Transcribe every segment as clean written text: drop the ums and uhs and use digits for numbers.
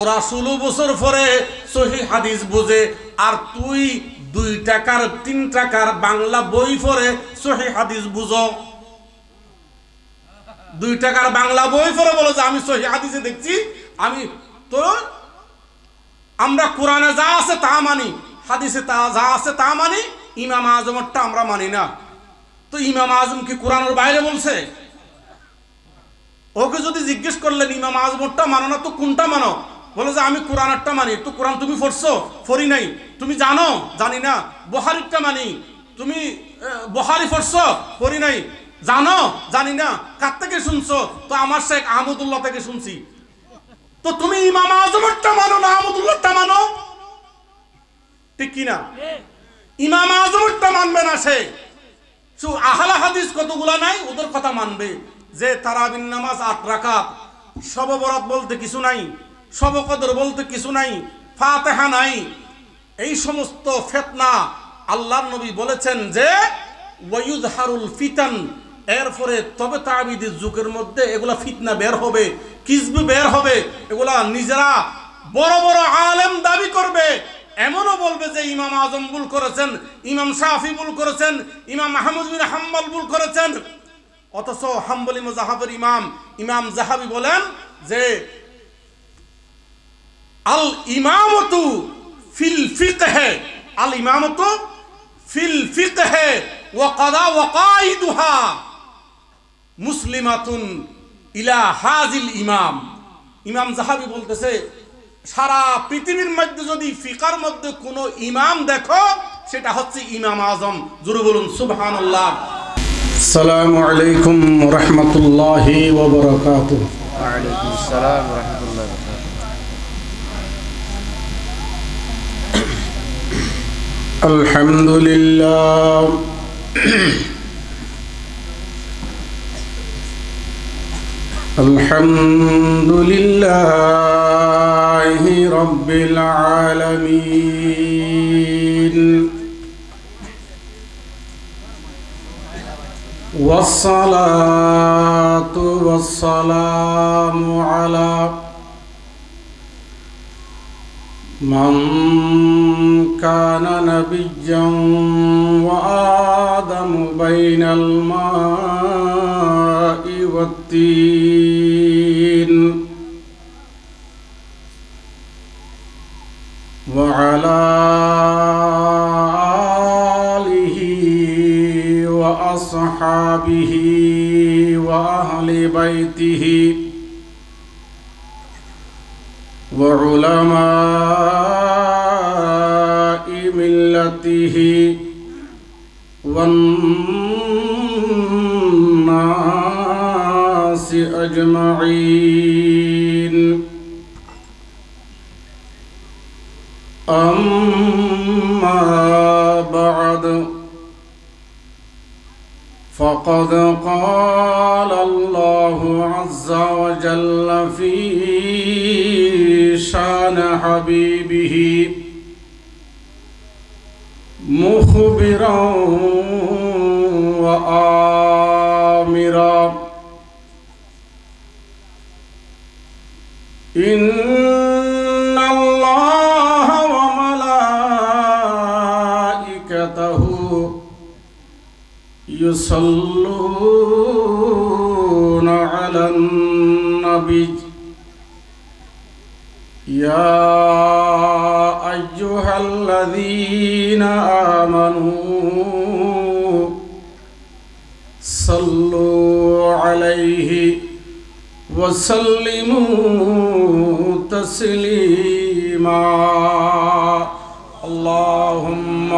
ওরা 16 বছর পরে সহিহ হাদিস বুঝে, আর তুই 2 টাকার 3 টাকার বাংলা বই পড়ে সহিহ হাদিস বুঝো। 2 টাকার বাংলা বই পড়ে বলো যে আমি সহিহ হাদিসে দেখছি। আমি তো আমরা কোরআনে যা আছে তা মানি, হাদিসে যা আছে তা মানি, ইমাম আজমেরটা আমরা মানি না। তো ইমাম আজম কি কোরআনের বাইরে বলছে? ওকে যদি জিজ্ঞেস করলেন ইমাম আজমেরটা মানো না তো কোনটা মানো, বলে যে আমি কোরআনেরটা মানি। তো কোরআন তুমি পড়ছো? পড়ি নাই। তুমি জানো? জানি না। বুখারীরটা মানি। তুমি বুখারী পড়ছো? পড়ি নাই। জানো? জানি না। কার থেকে শুনছো? তো আমার শেখ আহমদুল্লাহ থেকে শুনছি। তো তুমি ইমাম আজমেরটা মানো না আহমদুল্লাহটা মানো? ঠিক কি না? ইমাম আজমেরটা মানবে না সে। আহলে হাদিস কতগুলা নাই, ওদের কথা মানবে যে তারাবির নামাজ 8 রাকাত, শবে বরাত বলতে কিছু নাই, শবে কদর বলতে কিছু নাই, ফাতিহা নাই। এই সমস্ত ফিতনা আল্লাহর নবী বলেছেন যে ওয়ায়ুযহারুল ফিতান, এরপরে তবে তাবিদের যুগের মধ্যে এগুলা ফিতনা বের হবে, কিজব বের হবে। এগুলা নিজেরা বড় বড় আলেম দাবি করবে, এমনও বলবে যে ইমাম আজম ভুল করেছেন, ইমাম শাফি ভুল করেছেন, ইমাম আহমদ বিন হাম্বল ভুল করেছেন। অথচ হাম্বলি মাযহাবের ইমাম যাহাবি বলেন যে আল ইমামতু ফিল ফিকহে, আল ইমামতু ফিল ফিকহে ওয়া কাদা ওয়া কাইদুহা মুসলিমাতুন ইলা হাজিল ইমাম। ইমাম যাহাবি বলতেছে সারা পৃথিবীর মধ্যে যদি ফিকার মধ্যে কোনো ইমাম দেখো সেটা হচ্ছে ইমাম আজম। জোরে বলুন সুবহানাল্লাহ। আসসালামু আলাইকুম ওয়া রাহমাতুল্লাহি ওয়া বারাকাতুহু। ওয়া আলাইকুম আসসালাম ওয়া রাহমাতুল্লাহি ওয়া বারাকাতুহু। আলহামদুলিল্লাহ আলহামদুলিল্লাহি রাব্বিল আলামিন ওয়াসসালাতু ওয়াসসালামু আলা মান কানা নাবিয়্যান ওয়া আদামু বাইনাল মা'i ওয়াত-তিন ওয়া আলা আলিহি ওয়া আসহাবিহি ওয়া আহলি বাইতিহি ওয়া উলামা'i মিল্লাতিহি ওয়ান নাসি আজমাইন। أما بعد فقد قال الله عز وجل في شان حبيبه مخبرا وآمرا إن الله وملائكته يصلون على النبي يا أيها الذين آمنوا صلوا عليه وسلموا تسليما اللهم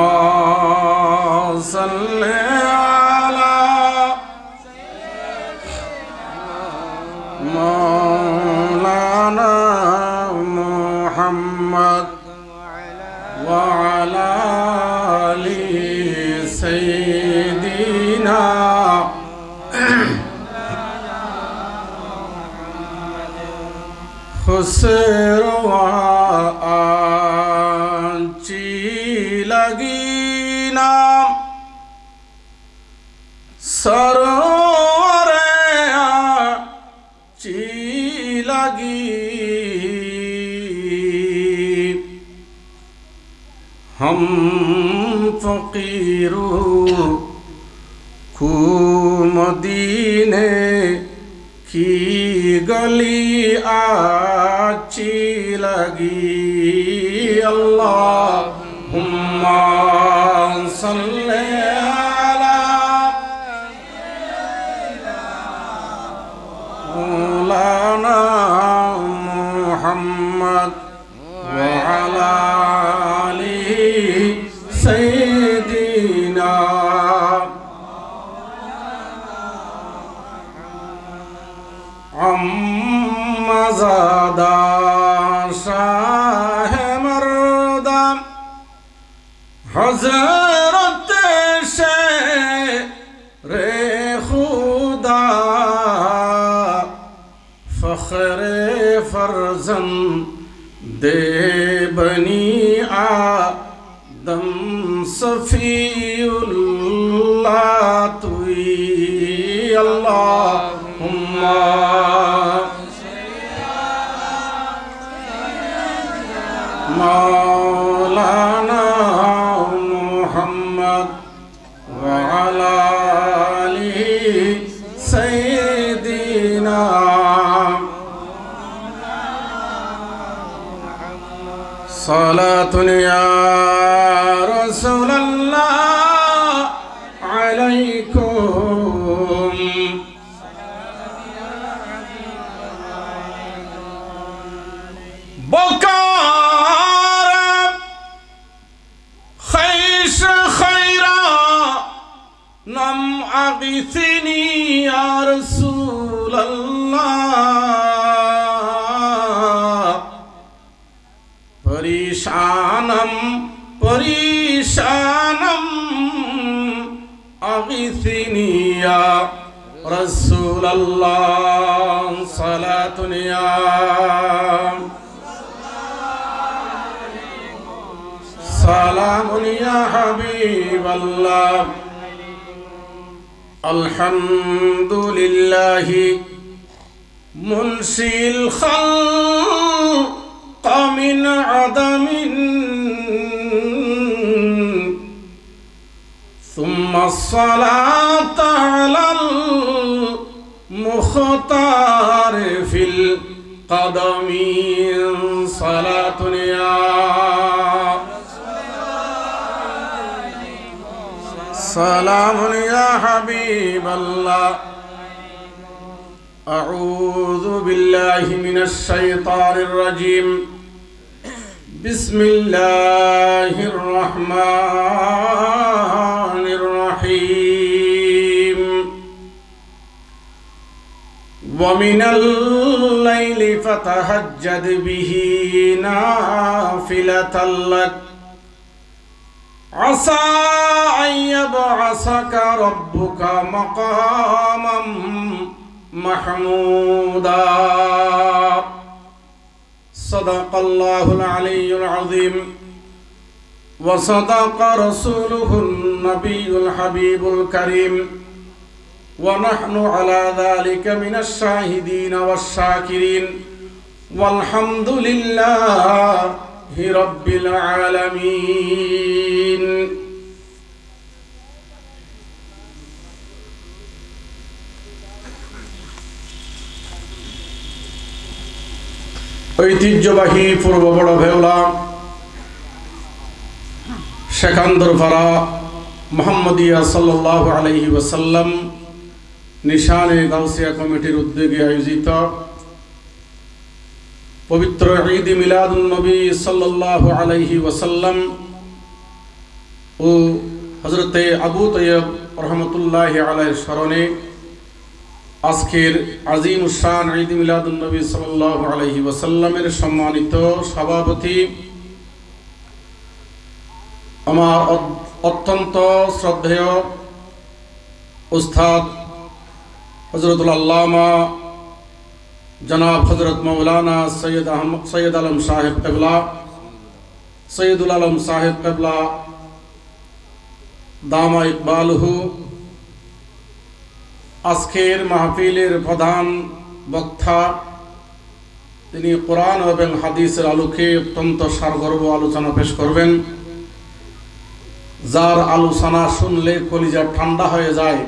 صل على مولانا محمد وعلى آل سيدنا خسر وآنچی لگینا سرور چی لگی हम फकीरू को मदीने की गली अच्छी लगी अल्लाहुम्मा सल्ले अला मौलाना मुहम्मद व अला आलि सय्यिदिना अम्मा ज़ादा शाह मर्दा हज़रत शेरे खुदा फ़ख्रे फ़र्ज़ंद बनी आदम सफ़ीउल्लाह तुई अल्लाहुम्मा मौलाना मुहम्मद व अला आलि सय्यिदिना सलातुन या रसूलल्लाह अलैकुम बकार खैश खैरा नम अगिथनी या रसूलल्लाह परेशानम परेशानम अगिथनी या रसूलल्लाह सलातुन या सलामुन या हबीबल्लाह अल्हम्दुलिल्लाहि मुनशिल खल्क़ मिन अदमिन सुम्मा सलात अलल मुख्तार फिल क़दमीन सलातुन या सलामुन या हबीबल्लाह अऊज़ु बिल्लाहि मिनश शैतानिर रजीम बिस्मिल्लाहिर रहमानिर रहीम व मिनल लैलि फतहज्जद बिही नाफिलतल लक असा अन यबअसका रब्बुका मक़ामम महमूदा सदक़ल्लाहुल अलिय्युल अज़ीम व सदक़ रसूलुहुन नबियुल हबीबुल करीम व नहनु अला ज़ालिका मिनश शाहिदीन वश्शाकिरीन वल्हम्दुलिल्लाहि रब्बिल आलमीन। ঐতিহ্যবাহী পূর্ব বড় ভেওলা শেখান্দরপাড়া মোহাম্মদিয়া সাল্লাল্লাহু আলাইহি ওয়াসাল্লাম নিশানে গাউসিয়া কমিটির উদ্যোগে আয়োজিত পবিত্র ঈদ মিলাদুন নবী সাল্লাল্লাহু আলাইহি ওয়াসাল্লাম ও হযরতে আবু তাইয়্যিব রাহমাতুল্লাহি আলাইহির স্মরণে আজকের আজিমুশ শান ঈদ মিলাদুন নবী সাল্লাল্লাহু আলাইহি ওয়াসাল্লামের সম্মানিত সভাপতি আমার অত্যন্ত শ্রদ্ধেয় উস্তাদ হযরতুল আল্লামা জনাব হযরত মাওলানা সৈয়দ আলম সাহেব কিবলা সৈয়দুল আলম সাহেব কিবলা দামা ইকবালহু, আজকের মাহফিলের প্রধান বক্তা, তিনি কোরআন এবং হাদিসের আলোকে অত্যন্ত সারগর্ভ আলোচনা পেশ করবেন। যার আলোচনা শুনলে কলিজা ঠান্ডা হয়ে যায়,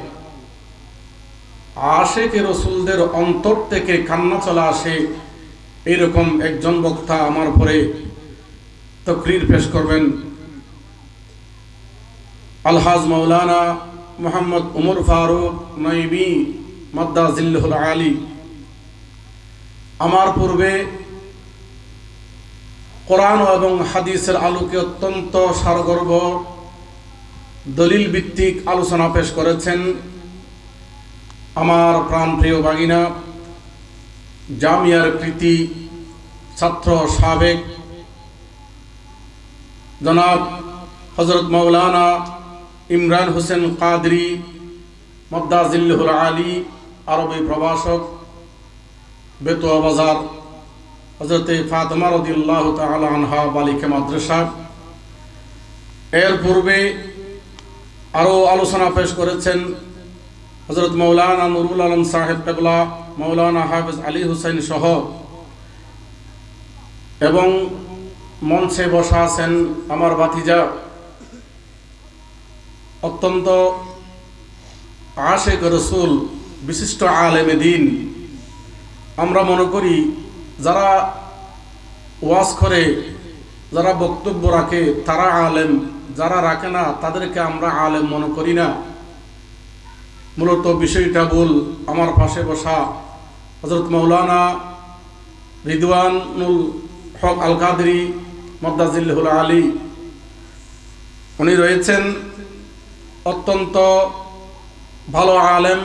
আশিক রাসূলদের অন্তর থেকে কান্না চলে আসে, এরকম একজন বক্তা আমার পরে তাকরীর পেশ করবেন। আলহাজ মাওলানা মোহাম্মদ উমর ফারুক নঈমি মাদ্দাজিল্লাহুল আলী। আমার পূর্বে কোরআন এবং হাদিসের আলোকে অত্যন্ত সারগর্ভ দলিল ভিত্তিক আলোচনা পেশ করেছেন আমার প্রাণপ্রিয় বাগিনা, জামিয়ার কৃতি ছাত্র সাবেক জনাব হযরত মাওলানা ইমরান হোসেন কাদরি মাদ্দাজিল্লাহুল আলী, আরবি প্রভাষক, বেতুয়া বাজার, হযরতে ফাতেমা রাদিয়াল্লাহু তাআলা আনহা বালিকা মাদ্রাসা। এর পূর্বে আরও আলোচনা পেশ করেছেন হযরত মাওলানা নুরুল আলম সাহেব কেবলা, মাওলানা হাফেজ আলী হুসাইন সহ, এবং মঞ্চে বসা আছেন আমার ভাতিজা অত্যন্ত আশিক রাসূল বিশিষ্ট আলেমে দ্বীন। আমরা মনে করি যারা ওয়াজ করে, যারা বক্তব্য রাখে তারা আলেম, যারা রাখে না তাদেরকে আমরা আলেম মনে করি না। মূলত বিষয়টা ভুল। আমার পাশে বসা হযরত মাওলানা রিদওয়ানুল হক আল কাদরি মাদ্দাজিল্লাহুল আলী, উনি রয়েছেন অত্যন্ত ভালো আলেম।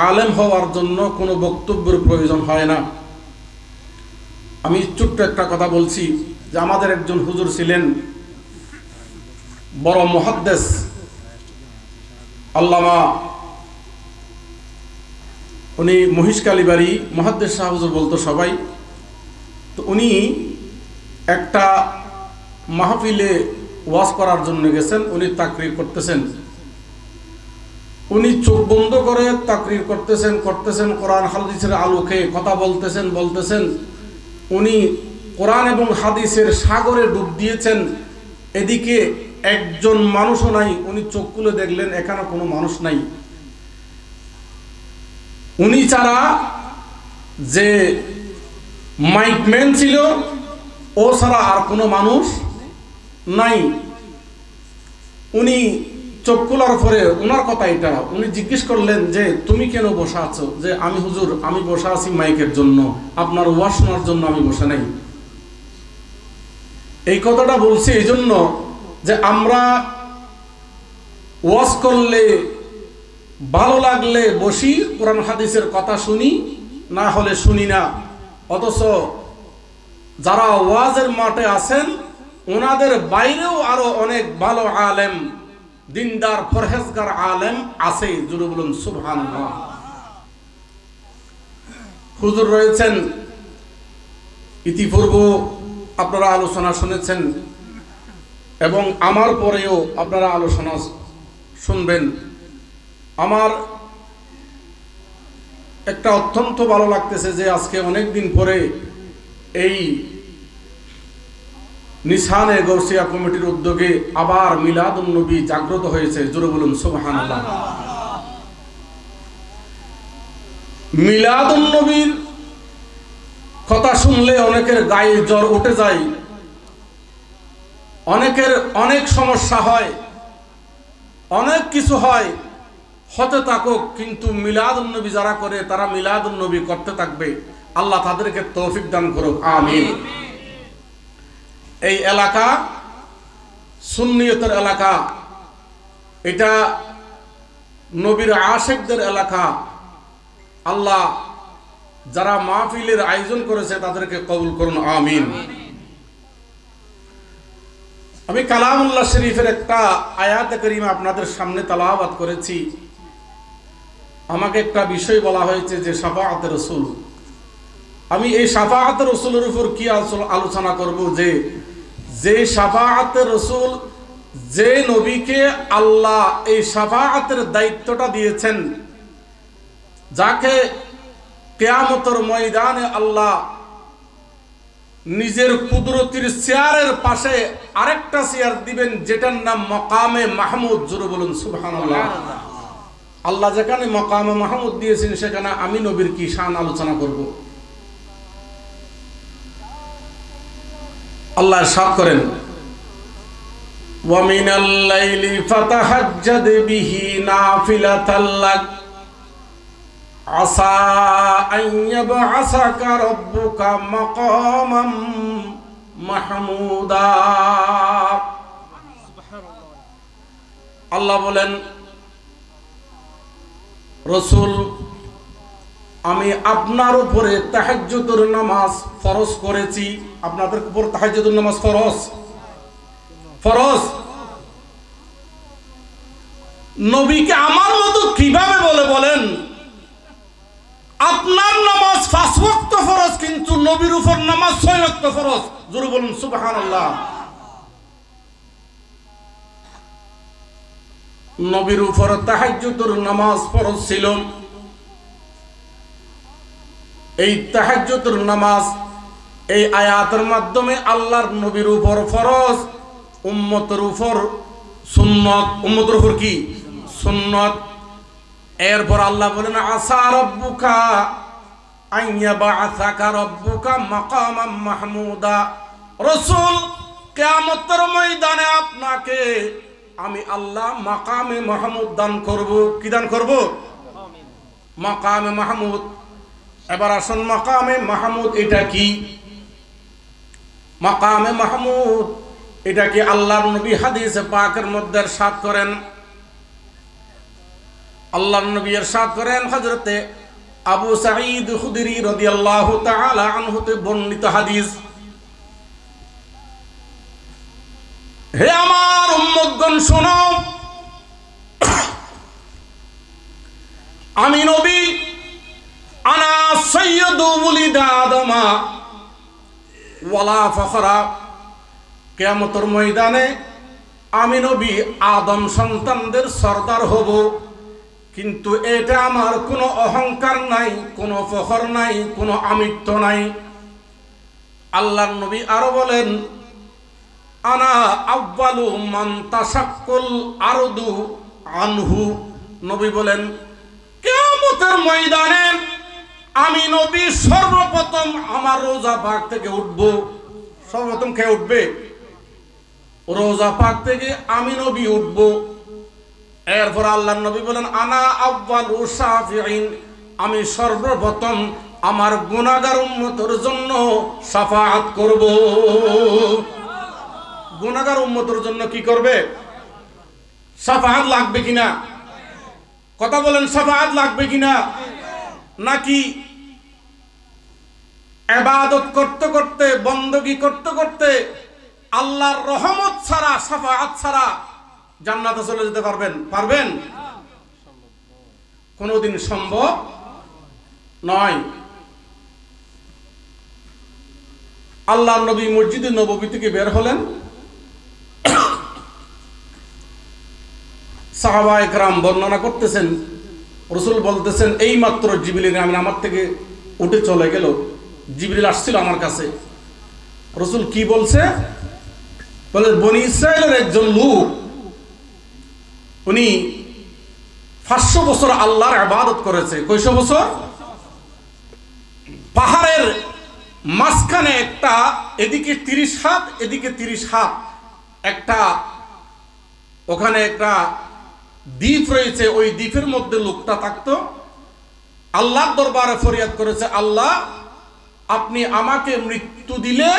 আলেম হওয়ার জন্য কোনো বক্তব্যের প্রয়োজন হয় না। আমি ছোট্ট একটা কথা বলছি যে আমাদের একজন হুজুর ছিলেন, বড় মুহাদ্দিস আল্লামা, উনি মহিষকালীবাড়ি মুহাদ্দিস শাহ হুজুর বলতো সবাই। তো উনি একটা মাহফিলে ওয়াজ করার জন্য গেছেন, উনি তাকরীর করতেছেন। উনি চোখ বন্ধ করে তাকরীর করতেছেন, কোরআন হাদিসের আলোকে কথা বলতেছেন। উনি কোরআন এবং হাদিসের সাগরে ডুব দিয়েছেন। এদিকে একজন মানুষও নাই। উনি চোখ খুলে দেখলেন এখানে কোনো মানুষ নাই। উনি ছাড়া যে মাইকম্যান ছিল ও ছাড়া আর কোনো মানুষ নাই। উনি চোখ খোলার পরে ওনার কথা এটা, উনি জিজ্ঞেস করলেন যে তুমি কেন বসা আছো? যে আমি হুজুর, আমি বসা আছি মাইকের জন্য, আপনার ওয়াজ শোনার জন্য আমি বসে নাই। এই কথাটা বলছি এই জন্য যে আমরা ওয়াজ করলে ভালো লাগলে বসি, কোরআন হাদিসের কথা শুনি, না হলে শুনি না। অথচ যারা ওয়াজের মাঠে আছেন ওনাদের বাইরেও আরো অনেক ভালো আলেম, দিনদার পরহেজগার আলেম আছে। জুড়ে বলুন সুবহানাল্লাহ। হুজুর রয়েছেন, ইতিপূর্ব আপনারা আলোচনা শুনেছেন এবং আমার পরেও আপনারা আলোচনা শুনবেন। আমার একটা অত্যন্ত ভালো লাগতেছে যে আজকে অনেক দিন পরে এই নিশানে গৌসিয়া কমিটির উদ্যোগে আবার মিলাদুন নবী জাগ্রত হয়েছে। জোরে বলুন সুবহানাল্লাহ। মিলাদুন নবীর কথা শুনলে অনেকের গায়ে জ্বর উঠে যায়, অনেকের অনেক সমস্যা হয়, অনেক কিছু হয়, হতে থাকুক, কিন্তু মিলাদুন নবী যারা করে তারা মিলাদুন নবী করতে থাকবে। আল্লাহ তাদেরকে তৌফিক দান করুক, আমিন। এই এলাকা সুন্নিয়তের এলাকা, এটা নবীর আশিকদের এলাকা। আল্লাহ যারা মাহফিলের আয়োজন করেছে তাদেরকে কবুল করুন, আমিন। আমি কালামুল্লাহ শরীফের একটা আয়াতে কারিমা আপনাদের সামনে তেলাওয়াত করেছি। আমাকে একটা বিষয় বলা হয়েছে যে শাফাআতে রাসূল। আমি এই শাফাআতে রাসূলের উপর কি আলোচনা করব, যে শাফাআতে রাসূল, যে নবীকে আল্লাহ এই শাফাআতের দায়িত্বটা দিয়েছেন, যাকে কিয়ামতের ময়দানে আল্লাহ নিজের কুদরতির চেয়ারের পাশে আরেকটা চেয়ার দিবেন যেটার নাম মাকামে মাহমুদ। জোরে বলুন সুবহানাল্লাহ। আল্লাহ যেখানে মাকামে মাহমুদ দিয়েছেন সেখানে আমি নবীর কি শান আলোচনা করব। আল্লাহ ইরশাদ করেন, ওয়া মিনাল লাইলি ফাতাহাজ্জাদ বিহি নাফিলাতাল লাক আসা আন ইয়াবআসাকা রাব্বুকা মাকামান মাহমুদা। আল্লাহ বলেন, রাসূল আমি আপনার উপরে তাহাজ্জুদের নামাজ ফরজ করেছি। আপনাদের উপর তাহাজ্জুদের নামাজ ফরজ ফরজ। নবীকে আমার মতো কিভাবে বলেন? আপনার নামাজ 5 ওয়াক্ত ফরজ, কিন্তু নবীর উপর নামাজ 6 ওয়াক্ত ফরজ। জোরে বলুন সুবহানাল্লাহ। নবীর উপর তাহাজ্জুদের নামাজ ফরজ ছিল। এই তাহাজ্জুদের নামাজ এই আয়াতের মাধ্যমে আল্লাহর নবীর উপর ফরজ, উম্মতের উপর সুন্নত। উম্মতের উপর কি? সুন্নত। এরপর আল্লাহ বলেন, আসা রাব্বুকা আন ইয়াবআসাকা রাব্বুকা মাকামান মাহমুদা। রাসূল কিয়ামতের ময়দানে আপনাকে আমি আল্লাহ মাকামে মাহমুদ দান করব। কি দান করব? মাকামে মাহমুদ। এবার আসুন, মাকামে মাহমুদ এটা কি? মাকামে মাহমুদ এটা কি? আল্লাহর নবী হাদিসে পাকের মধ্যে ইরশাদ করেন, আল্লাহর নবী ইরশাদ করেন, হযরতে আবু সাঈদ খুদরি রাদিয়াল্লাহু তাআলা আনহু তে বর্ণিত হাদিস, হে আমার উম্মতগণ শোনো, আমি নবী আনা সাইয়্যিদু ওয়ালিদ আদমা ওয়ালা ফখরা। কিয়ামতের ময়দানে আমি নবী আদম সন্তানদের সরদার হব, কিন্তু এটা আমার কোনো অহংকার নাই, কোনো ফখর নাই, কোনো আমিত্ব নাই। আল্লাহর নবী আরো বলেন, আনা আউয়ালু মান তাশাক্কুল আরদু আনহু। নবী বলেন, কিয়ামতের ময়দানে আমি নবী সর্বপ্রথম আমার রোজা পাক থেকে উঠব। সর্বপ্রথম কে উঠবে? রোজা পাক থেকে আমি নবী উঠব। এরপর আল্লাহর নবী বলেন, আনা আউয়ালু শাফিঈন, আমি সর্বপ্রথম আমার গুনাহগার উম্মতের জন্য শাফাআত করব। গুনাহগার উম্মতের জন্য কি করবে? শাফাআত লাগবে কিনা? কথা বলেন, শাফাআত লাগবে কিনা? নাকি ইবাদত করতে করতে, বندگی করতে করতে আল্লাহর রহমত ছাড়া, শাফাআত ছাড়া জান্নাতে চলে যেতে পারবেন? পারবেন? কোনোদিন সম্ভব নয়। আল্লাহর নবী মসজিদে নববী থেকে বের হলেন, সাহাবায়ে কেরাম বর্ণনা করতেছেন, রাসূল বলতেছেন, এই মাত্র জিবরিল আমিন আমার থেকে উঠে চলে গেল। জিবরিল আসছিল আমার কাছে। রাসূল কি বলছে? বলে, বনি ইসরাইলের একজন লোক, উনি 500 বছর আল্লাহর ইবাদত করেছে। কয়শো বছর? পাহাড়ের মাঝখানে একটা, এদিকে 30 হাত, এদিকে 30 হাত, একটা ওখানে একটা দ্বীপ রয়েছে। ওই দ্বীপের মধ্যে লোকটা থাকতো। আল্লাহর দরবারে ফরিয়াদ করেছে, আল্লাহ আপনি আমাকে মৃত্যু দিলে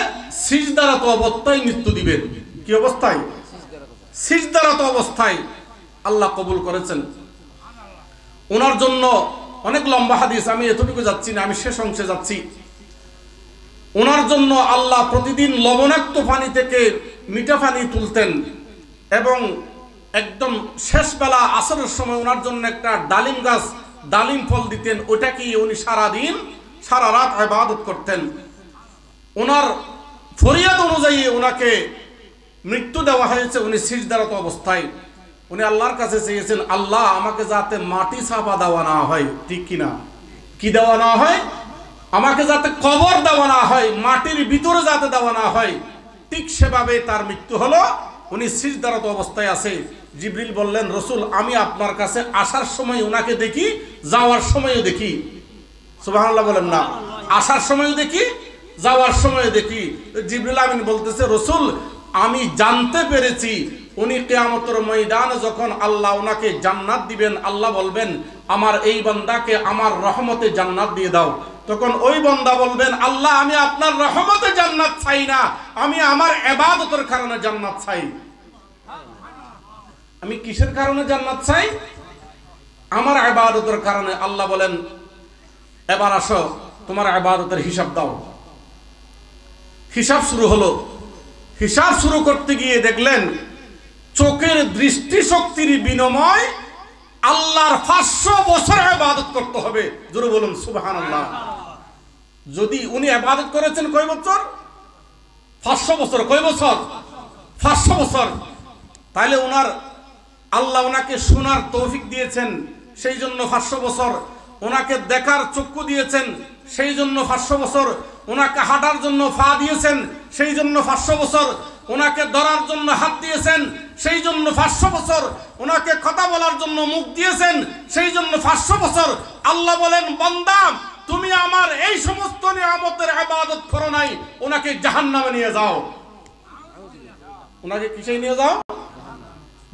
সিজদারত অবস্থায় মৃত্যু দিবেন। কি অবস্থায়? সিজদারত অবস্থায়। আল্লাহ কবুল করেছেন। ওনার জন্য অনেক লম্বা হাদিস, আমি এতটুকু যাচ্ছি না, আমি শেষ অংশে যাচ্ছি। ওনার জন্য আল্লাহ প্রতিদিন লবণাক্ত পানি থেকে মিঠা পানি তুলতেন, এবং একদম শেষ বেলা আসরের সময় ওনার জন্য একটা ডালিম গাছ, ডালিম ফল দিতেন। ওটাকে উনি সারাদিন সারা রাত ইবাদত করতেন। ওনার ফরিয়াদ অনুযায়ী ওনাকে মৃত্যু দেওয়া হয়েছে। উনি সিজদারত অবস্থায় উনি আল্লাহর কাছে চেয়েছেন, আল্লাহ আমাকে যাতে মাটি চাপা দেওয়া না হয়। ঠিক কিনা? কি দেওয়া না হয়? আমাকে যাতে কবর দেওয়া না হয়, মাটির ভিতরে যাতে দেওয়া না হয়, ঠিক সেভাবে তার মৃত্যু হলো। উনি সিজদারত অবস্থায় আছে। জিবরিল বললেন, রসুল আমি আপনার কাছে আসার সময় ওনাকে দেখি, যাওয়ার সময়ও দেখি। সুবহানাল্লাহ বলেন না? আসার সময়ও দেখি, যাওয়ার সময়ও দেখি। জিবরিল আমিন বলতেছে, রসুল আমি জানতে পেরেছি উনি কিয়ামতের ময়দানে যখন আল্লাহ ওনাকে জান্নাত দিবেন, আল্লাহ বলবেন আমার এই বান্দাকে আমার রহমতে জান্নাত দিয়ে দাও। তখন ওই বান্দা বলবেন, আল্লাহ আমি আপনার রহমতে জান্নাত চাই না, আমি আমার ইবাদতের কারণে জান্নাত চাই। আমি কিসের কারণে জান্নাত চাই? আমার ইবাদতের কারণে। আল্লাহ বলেন, এবার আসো তোমার ইবাদতের হিসাব দাও। হিসাব শুরু হলো। হিসাব শুরু করতে গিয়ে দেখলেন চোখের দৃষ্টি শক্তির বিনিময় আল্লাহর 500 বছর ইবাদত করতে হবে। জোরে বলুন সুবহানাল্লাহ। যদি উনি ইবাদত করেছেন কয় বছর? 500 বছর। কয় বছর? 500 বছর। তাহলে ওনার আল্লাহ ওনাকে শোনার তৌফিক দিয়েছেন, সেই জন্য 500 বছর। ওনাকে দেখার চক্ষু দিয়েছেন, সেই জন্য 500 বছর। ওনাকে হাঁটার জন্য পা দিয়েছেন, সেই জন্য 500 বছর। ওনাকে ধরার জন্য হাত দিয়েছেন, সেই জন্য 500 বছর। ওনাকে কথা বলার জন্য মুখ দিয়েছেন, সেই জন্য 500 বছর। আল্লাহ বলেন, বান্দা তুমি আমার এই সমস্ত নিয়ামতের ইবাদত করো নাই, ওনাকে জাহান্নামে নিয়ে যাও। ওনাকে কিসে নিয়ে যাও?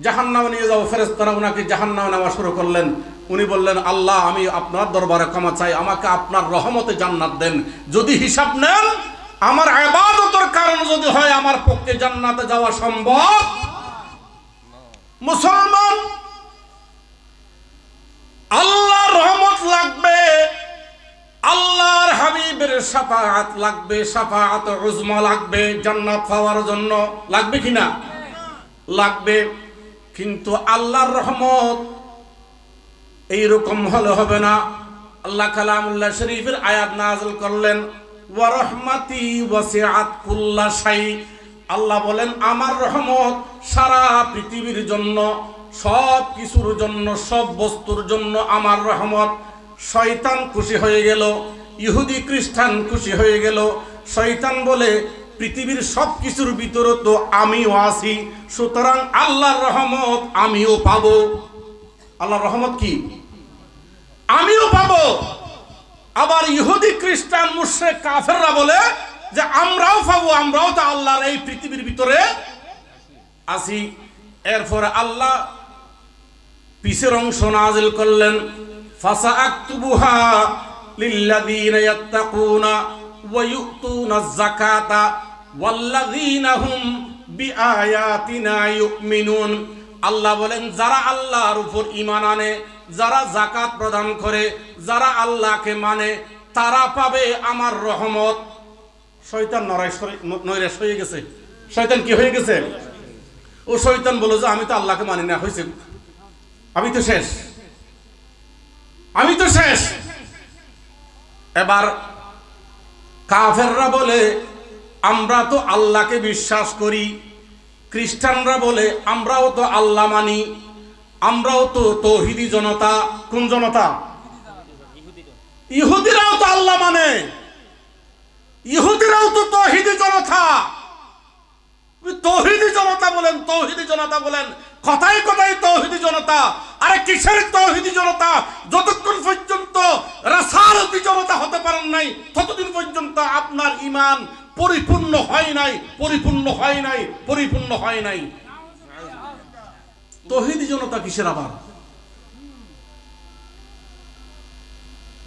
জাহান্নামে নিয়ে যাও। ফেরেশতারা ওনাকে জাহান্নামে নেওয়া শুরু করলেন। উনি বললেন, আল্লাহ আমি আপনার দরবারে ক্ষমা চাই, আমাকে আপনার রহমতে জান্নাত দেন। যদি হিসাব নেন আমার ইবাদতের কারণ যদি হয় আমার পক্ষে জান্নাতে যাওয়া সম্ভব। মুসলমান, আল্লাহর রহমত লাগবে, আল্লাহর হাবিবের শাফাআত লাগবে, শাফাআত উজমা লাগবে জান্নাত পাওয়ার জন্য। লাগবে কিনা? লাগবে। কিন্তু আল্লাহর রহমত এইরকম হলে হবে না। আল্লাহ কালামুল্লাহ শরীফের আয়াত নাযিল করলেন, ওয়া রাহমাতি ওয়াসিআত কুল্লা শাই। আল্লাহ বলেন আমার রহমত সারা পৃথিবীর জন্য, সব কিছুর জন্য, সব বস্তুর জন্য আমার রহমত। শয়তান খুশি হয়ে গেল, ইহুদি খ্রিস্টান খুশি হয়ে গেল। শয়তান বলে পৃথিবীর সব কিছুর ভিতরে তো আমিও আছি, সুতরাং আল্লাহর রহমত আমিও পাবো। আল্লাহর রহমত কি? আমিও পাবো। আবার ইহুদি খ্রিস্টান মুশরিক কাফেররা বলে যে আমরাও পাবো, আমরাও তো আল্লাহর এই পৃথিবীর ভিতরে আছি। এরপরে আল্লাহ পিছের অংশ নাযিল করলেন, ফাসাআকতুবুহা লিল্লাযীনা ইয়াত্তাকুনা ওয়া ইউতুনাজ যাকাতা ওয়াল্লাযীনা হুম বিআয়াতিনা ইউমিনুন। আল্লাহ বলেন যারা আল্লাহর উপর ঈমান আনে, যারা যাকাত প্রদান করে, যারা আল্লাহকে মানে, তারা পাবে আমার রহমত। শয়তান নৈরাশ হয়ে গেছে। শয়তান কি হয়ে গেছে? ও শয়তান বলে যে আমি তো আল্লাহকে মানি না, হয়েছে, আমি তো শেষ, আমি তো শেষ। এবার কাফেররা বলে আমরা তো আল্লাহকে বিশ্বাস করি। খ্রিস্টানরা বলে আমরাও তো আল্লাহ মানি, আমরাও তো তৌহিদি জনতা। কোন জনতা? ইহুদিরাও তো আল্লাহ মানে, ইহুদিরাও তো তৌহিদি জনতা। তৌহিদি জনতা বলেন, তৌহিদি জনতা বলেন, কথায় কথায় তৌহিদি জনতা। আরে কিসের তৌহিদি জনতা? যতক্ষণ পর্যন্ত রাসালতি জনতা হতে পারেন নাই ততদিন পর্যন্ত আপনার ঈমান পরিপূর্ণ হয় নাই, পরিপূর্ণ হয় নাই, পরিপূর্ণ হয় নাই। তৌহিদি জনতা কিসের আবার?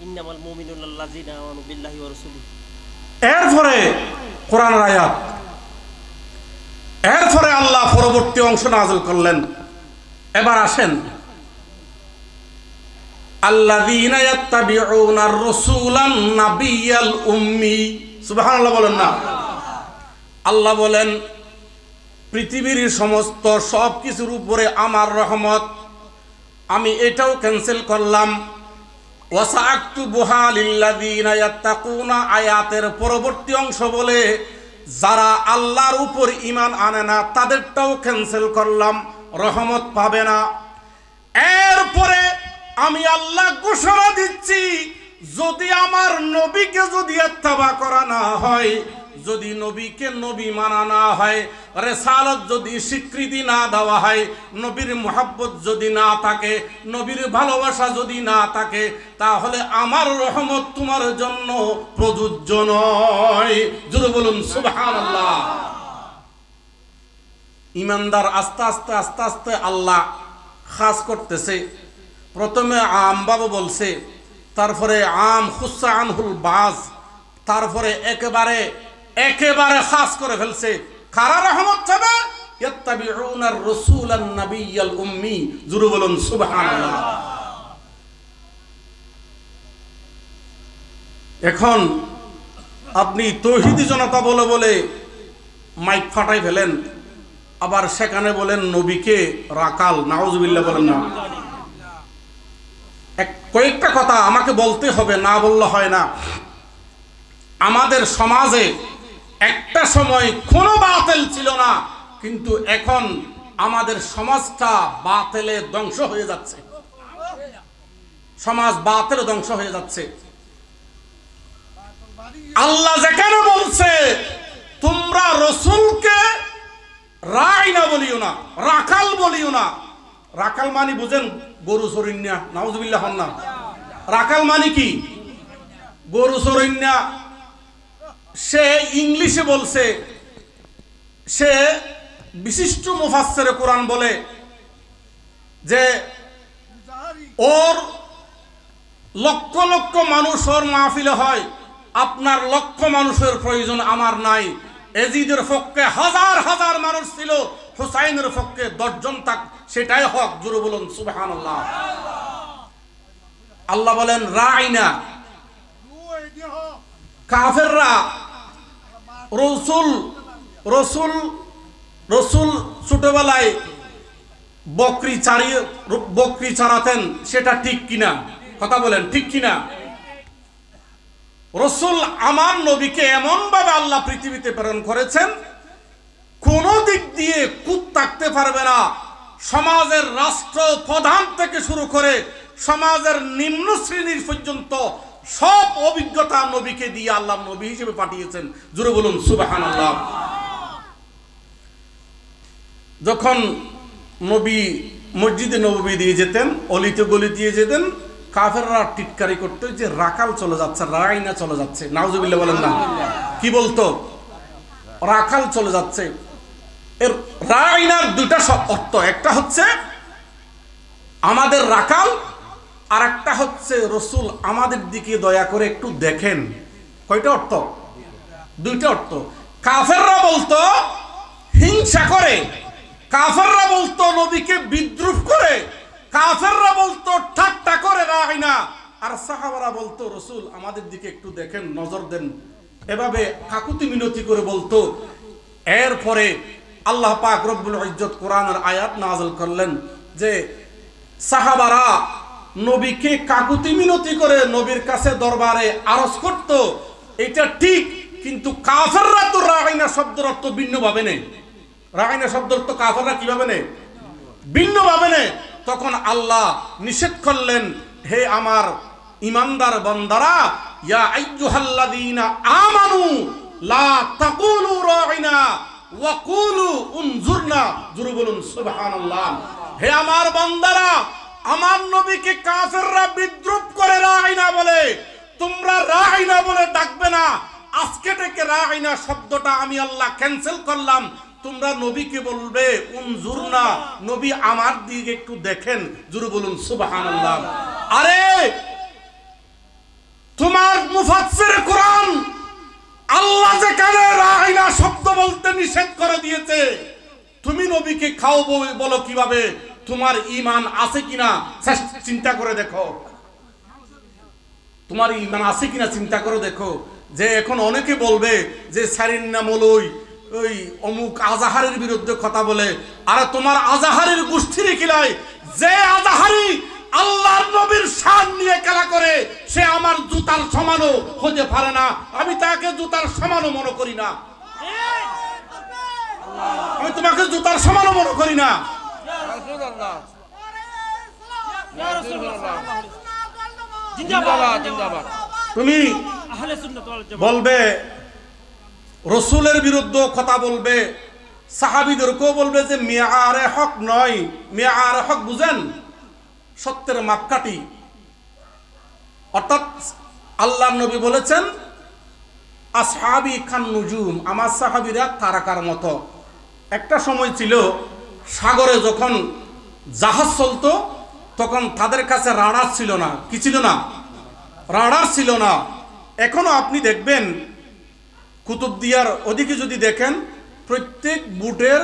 ইন্নামাল মুমিনুনা আল্লাযীনা আমানু বিল্লাহি ওয়া রাসূলিহি। এরপরে কোরআনের আয়াত, এরপরে আল্লাহ পরবর্তী অংশ নাযিল করলেন। এবার আসেন, আল্লাযীনা ইয়াত্তাবিউনার রাসূলান নাবিয়াল উম্মি। সুবহানাল্লাহ বলেন না? আল্লাহ বলেন পৃথিবীর সমস্ত সব কিছুর উপরে আমার রহমত। আমি এটাও ক্যান্সেল করলাম। ওয়াসাআকতুবুহা লিল্লাযীনা ইয়াত্তাকুনা। আয়াতের পরবর্তী অংশ বলে যারা আল্লাহর উপর ঈমান আনে না তাদেরটাও ক্যান্সেল করলাম, রহমত পাবে না। এরপরে আমি আল্লাহ ঘোষণা দিচ্ছি যদি আমার নবীকে যদি ইত্তেবা করা না হয়, যদি নবীকে নবী মানা না হয়, রিসালাত যদি স্বীকৃতি না দেওয়া হয়, নবীর মুহাব্বত যদি না থাকে, নবীর ভালোবাসা যদি না থাকে, তাহলে আমার রহমত তোমার জন্য প্রযোজ্য নয়। জোরে বলুন সুবহানাল্লাহ। ইমানদার আস্তে আস্তে আস্তে আস্তে আল্লাহ খাস করতেছে। প্রথমে আম বাবা বলছে, তারপরে আম খুসা আনহুল বাজ, তারপরে একেবারে একেবারে খাস করে ফেলছে। কারা রহমত হবে? ইয়াত্তাবিউনার রাসূলান নাবিয়্যাল উম্মি। জোরে বলুন সুবহানাল্লাহ। এখন আপনি তৌহিদি জনতা বলে বলে মাইক ফাটাই ফেলেন, আবার সেখানে বলেন নবীকে রাকাল। নাউজুবিল্লাহ বলেন না। কয়েকটা কথা আমাকে বলতে হবে, না বললে হয় না। আমাদের সমাজে একটা সময় কোনো বাতিল ছিল না, কিন্তু এখন আমাদের সমাজটা বাতিলে ধ্বংস হয়ে যাচ্ছে। সমাজ বাতিলে ধ্বংস হয়ে যাচ্ছে। আল্লাহ যেখানে বলছে তোমরা রাসূলকে রাইনা বলিও না, রাখাল বলিও না। রাখাল মানে বুঝেন গরু চরিন্যা। নাউজুবিল্লাহ হন না। রাখাল মানে কি? গরু চরিন্যা। সে ইংলিশে বলছে, সে বিশিষ্ট মুফাসসিরে কোরআন বলে যে ওর লক্ষ লক্ষ মানুষ ওর মাহফিলে হয়, আপনার লক্ষ মানুষের প্রয়োজন আমার নাই। এজিদের পক্ষে হাজার হাজার মানুষ ছিল, হুসাইনের পক্ষে 10 জন থাক, সেটাই হক। জোরে বলুন সুবহানাল্লাহ। আল্লাহ বলেন রাইনা। কাফেররা রসুল ছোটবেলায় বকরি চড়াতেন, সেটা ঠিক কিনা? কথা বলেন, ঠিক কিনা? রসুল আমার নবীকে এমন ভাবে আল্লাহ পৃথিবীতে প্রেরণ করেছেন, কোন দিক দিয়ে কুত থাকতে পারবে না। সমাজের রাষ্ট্র প্রধান থেকে শুরু করে সমাজের নিম্ন শ্রেণীর পর্যন্ত সব অভিজ্ঞতা নবীকে দিয়ে আল্লাহ নবী হিসেবে পাঠিয়েছেন। জোরে বলুন সুবহানাল্লাহ। যখন নবী মসজিদে নববী দিয়ে যেতেন, অলিতে গলি দিয়ে যেতেন, কাফেররা টিটকারি করতো যে রাকাল চলে যাচ্ছে, রাইনা চলে যাচ্ছে। নাউজুবিল্লাহ বলেন না। কি বলতো? রাখাল চলে যাচ্ছে। এর রাইনার দুটা অর্থ, একটা হচ্ছে আমাদের রাখাল, আর একটা হচ্ছে রসুল আমাদের দিকে দয়া করে একটু দেখেন। কয়টা অর্থ? দুইটা অর্থ। কাফেররা বলতো হিংসা করে, কাফেররা বলতো নবীকে বিদ্রুপ করে, কাফেররা বলতো ঠাট্টা করে রাইনা, আর সাহাবারা বলতো রসুল আমাদের দিকে একটু দেখেন, নজর দেন। এভাবে কাকুতি মিনতি করে বলতো। এরপরে আল্লাহ পাক রব্বুল ইজ্জত কোরআনের আয়াত নাযিল করলেন যে সাহাবারা নবীকে কাকুতি মিনতি করে নবীর কাছে দরবারে আরজ করত, এটা ঠিক, কিন্তু কাফেররা তো রাইনা শব্দের অর্থ ভিন্ন ভাবে নেই। রাইনা শব্দের অর্থ কাফেররা কিভাবে নেই? ভিন্ন ভাবে নেই। তখন আল্লাহ নিষেধ করলেন, হে আমার ইমানদার বান্দারা, ইয়া আইয়ুহাল্লাযীনা আমানু লা তাকুলু রাইনা ওয়া কুলু উনজুরনা। জোরে বলুন সুবহানাল্লাহ। হে আমার বান্দারা, আমার নবীকে কাফেররা বিদ্রুপ করে রাইনা বলে, তোমরা রাইনা বলে ডাকবে না। আজকে থেকে রাইনা শব্দটা আমি আল্লাহ ক্যান্সেল করলাম। তোমরা নবীকে বলবে উনজুরনা, নবী আমার দিকে একটু দেখেন। জোরে বলুন সুবহানাল্লাহ। আরে তোমার মুফাসসির কোরআন আল্লাহ যেখানে রাইনা শব্দ বলতে নিষেধ করে দিয়েছে, তুমি নবীকে খাও বলো কিভাবে? তোমার ঈমান আছে কিনা চিন্তা করে দেখো। তোমার ঈমান আছে কিনা চিন্তা করে দেখো। যে এখন অনেকে বলবে যে সারিন নাম ওই অমুক আজাহারের বিরুদ্ধে কথা বলে, আর তোমার আজাহারের গোষ্ঠীর কিলাই, যে আজাহারি আল্লাহর নবীর শান নিয়ে খেলা করে, সে আমার জুতার সমানও হতে পারে না। আমি তাকে জুতার সমানও মনে করি না। আমি তোমাকে জুতার সমানও মনে করি না। জিন্দাবাদ জিন্দাবাদ। তুমি আহলে সুন্নাত ওয়াল জামাত বলবে, রসুলের বিরুদ্ধে কথা বলবে, সাহাবীদেরকেও বলবে যে মেয়ারে হক নয়। মেয়ারে হক বুঝেন? সত্যের মাপকাঠি। অর্থাৎ আল্লাহর নবী বলেছেন আসহাবি খান নুজুম, আমার সাহাবীরা তারকার মতো। একটা সময় ছিল সাগরে যখন জাহাজ চলতো তখন তাদের কাছে রাডার ছিল না। কি ছিল না? রাডার ছিল না। এখনো আপনি দেখবেন কুতুবদিয়ার ওদিকে যদি দেখেন, প্রত্যেক বুটের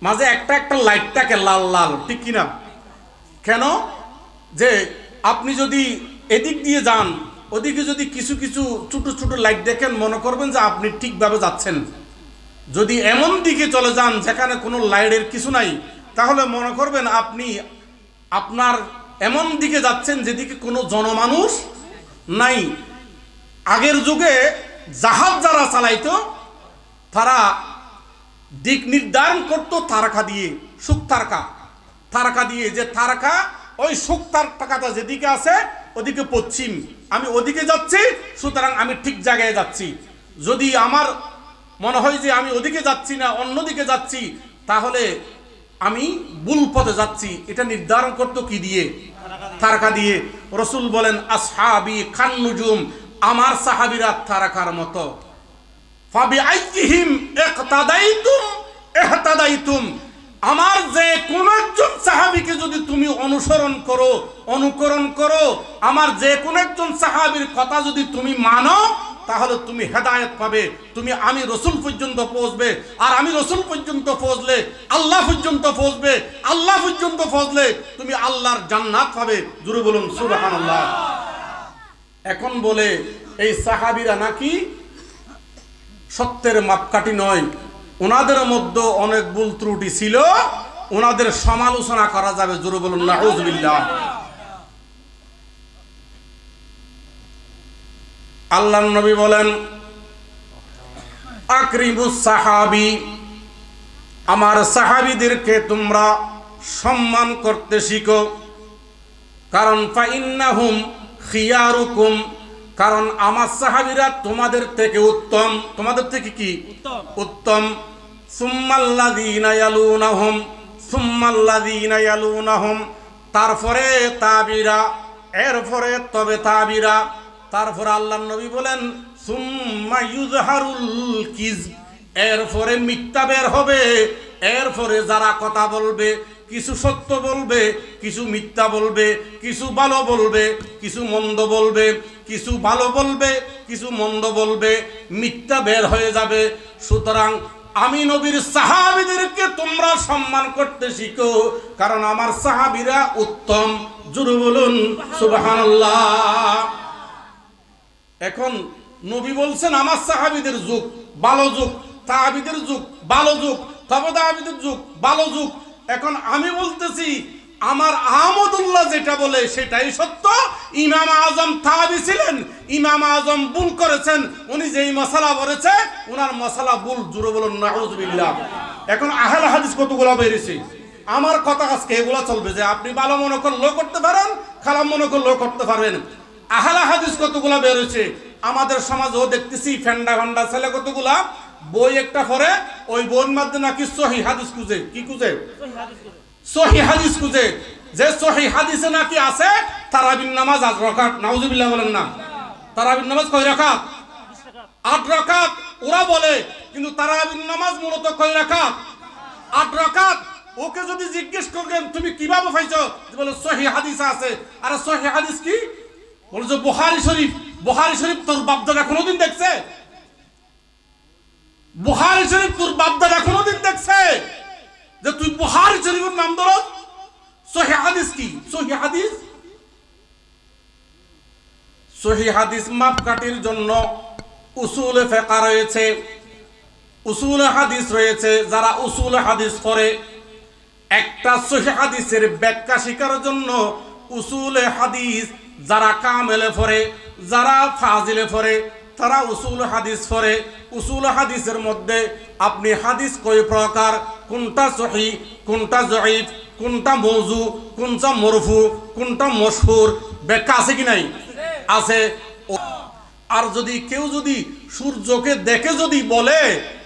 মাঝে একটা একটা লাইট থাকে লাল লাল, ঠিক কিনা? কেন? যে আপনি যদি এদিক দিয়ে যান, ওদিকে যদি কিছু কিছু ছোট ছোট লাইট দেখেন, মনে করবেন যে আপনি ঠিকভাবে যাচ্ছেন। যদি এমন দিকে চলে যান যেখানে কোনো লাইটের কিছু নাই, তাহলে মনে করবেন আপনি আপনার এমন দিকে যাচ্ছেন যেদিকে কোনো জনমানুষ নাই। আগের যুগে জাহাজ যারা চালাইতো তারা দিক নির্ধারণ করতো তারকা দিয়ে, সুখ তারকা, তারকা দিয়ে, যে তারকা ওই সুখ তারকাটা যেদিকে আছে ওদিকে পশ্চিম, আমি ওদিকে যাচ্ছি, সুতরাং আমি ঠিক জায়গায় যাচ্ছি। যদি আমার মনে হয় যে আমি ওদিকে যাচ্ছি না, অন্যদিকে যাচ্ছি, তাহলে আমি ভুল পথে যাচ্ছি। এটা নির্ধারণ করতো কি দিয়ে? তারকা দিয়ে। রসুল বলেন আসহাবি খান নুজুম, আমার সাহাবীরা তারকার মতো। ফাবিআইহিম ইকতাদাইতুম ইহতাদাইতুম, আমার যে কোন একজন সাহাবীকে যদি তুমি অনুসরণ করো, অনুকরণ করো, আমার যে কোন একজন সাহাবীর কথা যদি তুমি মানো, তাহলে তুমি হেদায়েত পাবে। তুমি আমি রসুল পর্যন্ত পৌঁছবে, আর আমি রসুল পর্যন্ত পৌঁছলে আল্লাহ পর্যন্ত পৌঁছবে, আল্লাহ পর্যন্ত পৌঁছলে তুমি আল্লাহর জান্নাত পাবে। জোরে বলুন সুবহানাল্লাহ। এখন বলে এই সাহাবীরা নাকি সত্যের মাপকাঠি নয়, ওনাদের মধ্যে অনেক ভুল ত্রুটি ছিল, ওনাদের সমালোচনা করা যাবে। জোরে বলুন নাউযুবিল্লাহ। আল্লাহর নবী বলেন আকরিমুস সাহাবী, আমার সাহাবীদেরকে তোমরা সম্মান করতে শিখো। কারণ ফাইন্নাহুম খিয়ারুকুম, কারণ আমার সাহাবীরা তোমাদের থেকে উত্তম। তোমাদের থেকে কি? উত্তম। সুম্মাল্লাযীনা ইয়ালুনাহুম, সুম্মাল্লাযীনা ইয়ালুনাহুম, তারপরে তাবিরা, এরপরে তবে তাবিরা। তারপরে আল্লাহর নবী বলেন সুম্মা ইউযহারুল কিযব, এরপরে মিথ্যা বের হবে। এরপরে যারা কথা বলবে, কিছু সত্য বলবে, কিছু মিথ্যা বলবে, কিছু ভালো বলবে, কিছু মন্দ বলবে, কিছু ভালো বলবে, কিছু মন্দ বলবে, মিথ্যা বের হয়ে যাবে। সুতরাং আমি নবীর সাহাবীদেরকে তোমরা সম্মান করতে শিখো, কারণ আমার সাহাবীরা উত্তম। জোরে বলুন সুবহানাল্লাহ। এখন নবী বলছেন আমার সাহাবীদের যুগ ভালো যুগ, তাহাবীদের যুগ ভালো যুগ, তবে তাহাবীদের যুগ ভালো যুগ। এখন আমি বলতেছি আমার আহমদুল্লাহ যেটা বলে সেটাই সত্য। ইমাম আজম তাহাবী ছিলেন, ইমাম আজম ভুল করেছেন, উনি যেই মাসালা বলেছে ওনার মাসালা ভুল। জোরে বলুন নাউযুবিল্লাহ। এখন আহলে হাদিস কতগুলো বেরিয়েছে, আমার কথা আজকে এগুলা চলবে যে আপনি ভালো মনে করলেও করতে পারেন, খারাপ মনে করলেও করতে পারবেন। আহলে হাদিস কতগুলা বেরোছে আমাদের সমাজেও দেখতেছি। ফেন্ডা ফেন্ডা ছেলে কতগুলা বই একটা পড়ে, ওই বইয়ের মধ্যে নাকি সহিহ হাদিস খুঁজে। কি খুঁজে? সহিহ হাদিস খুঁজে। যে সহিহ হাদিসে নাকি আছে তারাবির নামাজ 8 রাকাত। নাউযুবিল্লাহ বলেন না। তারাবির নামাজ কয় রাকাত? 8 রাকাত ওরা বলে, কিন্তু তারাবির নামাজ মূলত কয় রাকাত? 8 রাকাত। ওকে যদি জিজ্ঞেস করেন তুমি কিভাবে পাইছো, বলে সহিহ হাদিস আছে। আর সহিহ হাদিস কি? বলে যে বুখারী শরীফ। বুখারী শরীফ তোর বাপদাদা কোনোদিন দেখছে? বুখারী শরীফ তোর বাপদাদা কোনোদিন দেখছে যে তুই বুখারী শরীফের নাম ধরো? সহিহ হাদিস কি? সহিহ হাদিস, সহিহ হাদিস মাপকাঠির জন্য উসুলে ফিকহ রয়েছে, উসুলে হাদিস রয়েছে। যারা উসুলে হাদিস পড়ে, একটা সহিহ হাদিসের ব্যাখ্যা শেখার জন্য উসুলে হাদিস যারা কামেলে পড়ে, যারা ফাজিলে পড়ে, তারা উসুল হাদিস পড়ে। উসুল হাদিসের মধ্যে আপনি হাদিস কয় প্রকার, কোনটা সহিহ, কোনটা জয়ীফ, কোনটা মওযু, কোনটা মরফু, কোনটা মশহুর, ব্যাখ্যা আছে কি নাই? আছে। আর যদি কেউ যদি সূর্যকে দেখে যদি বলে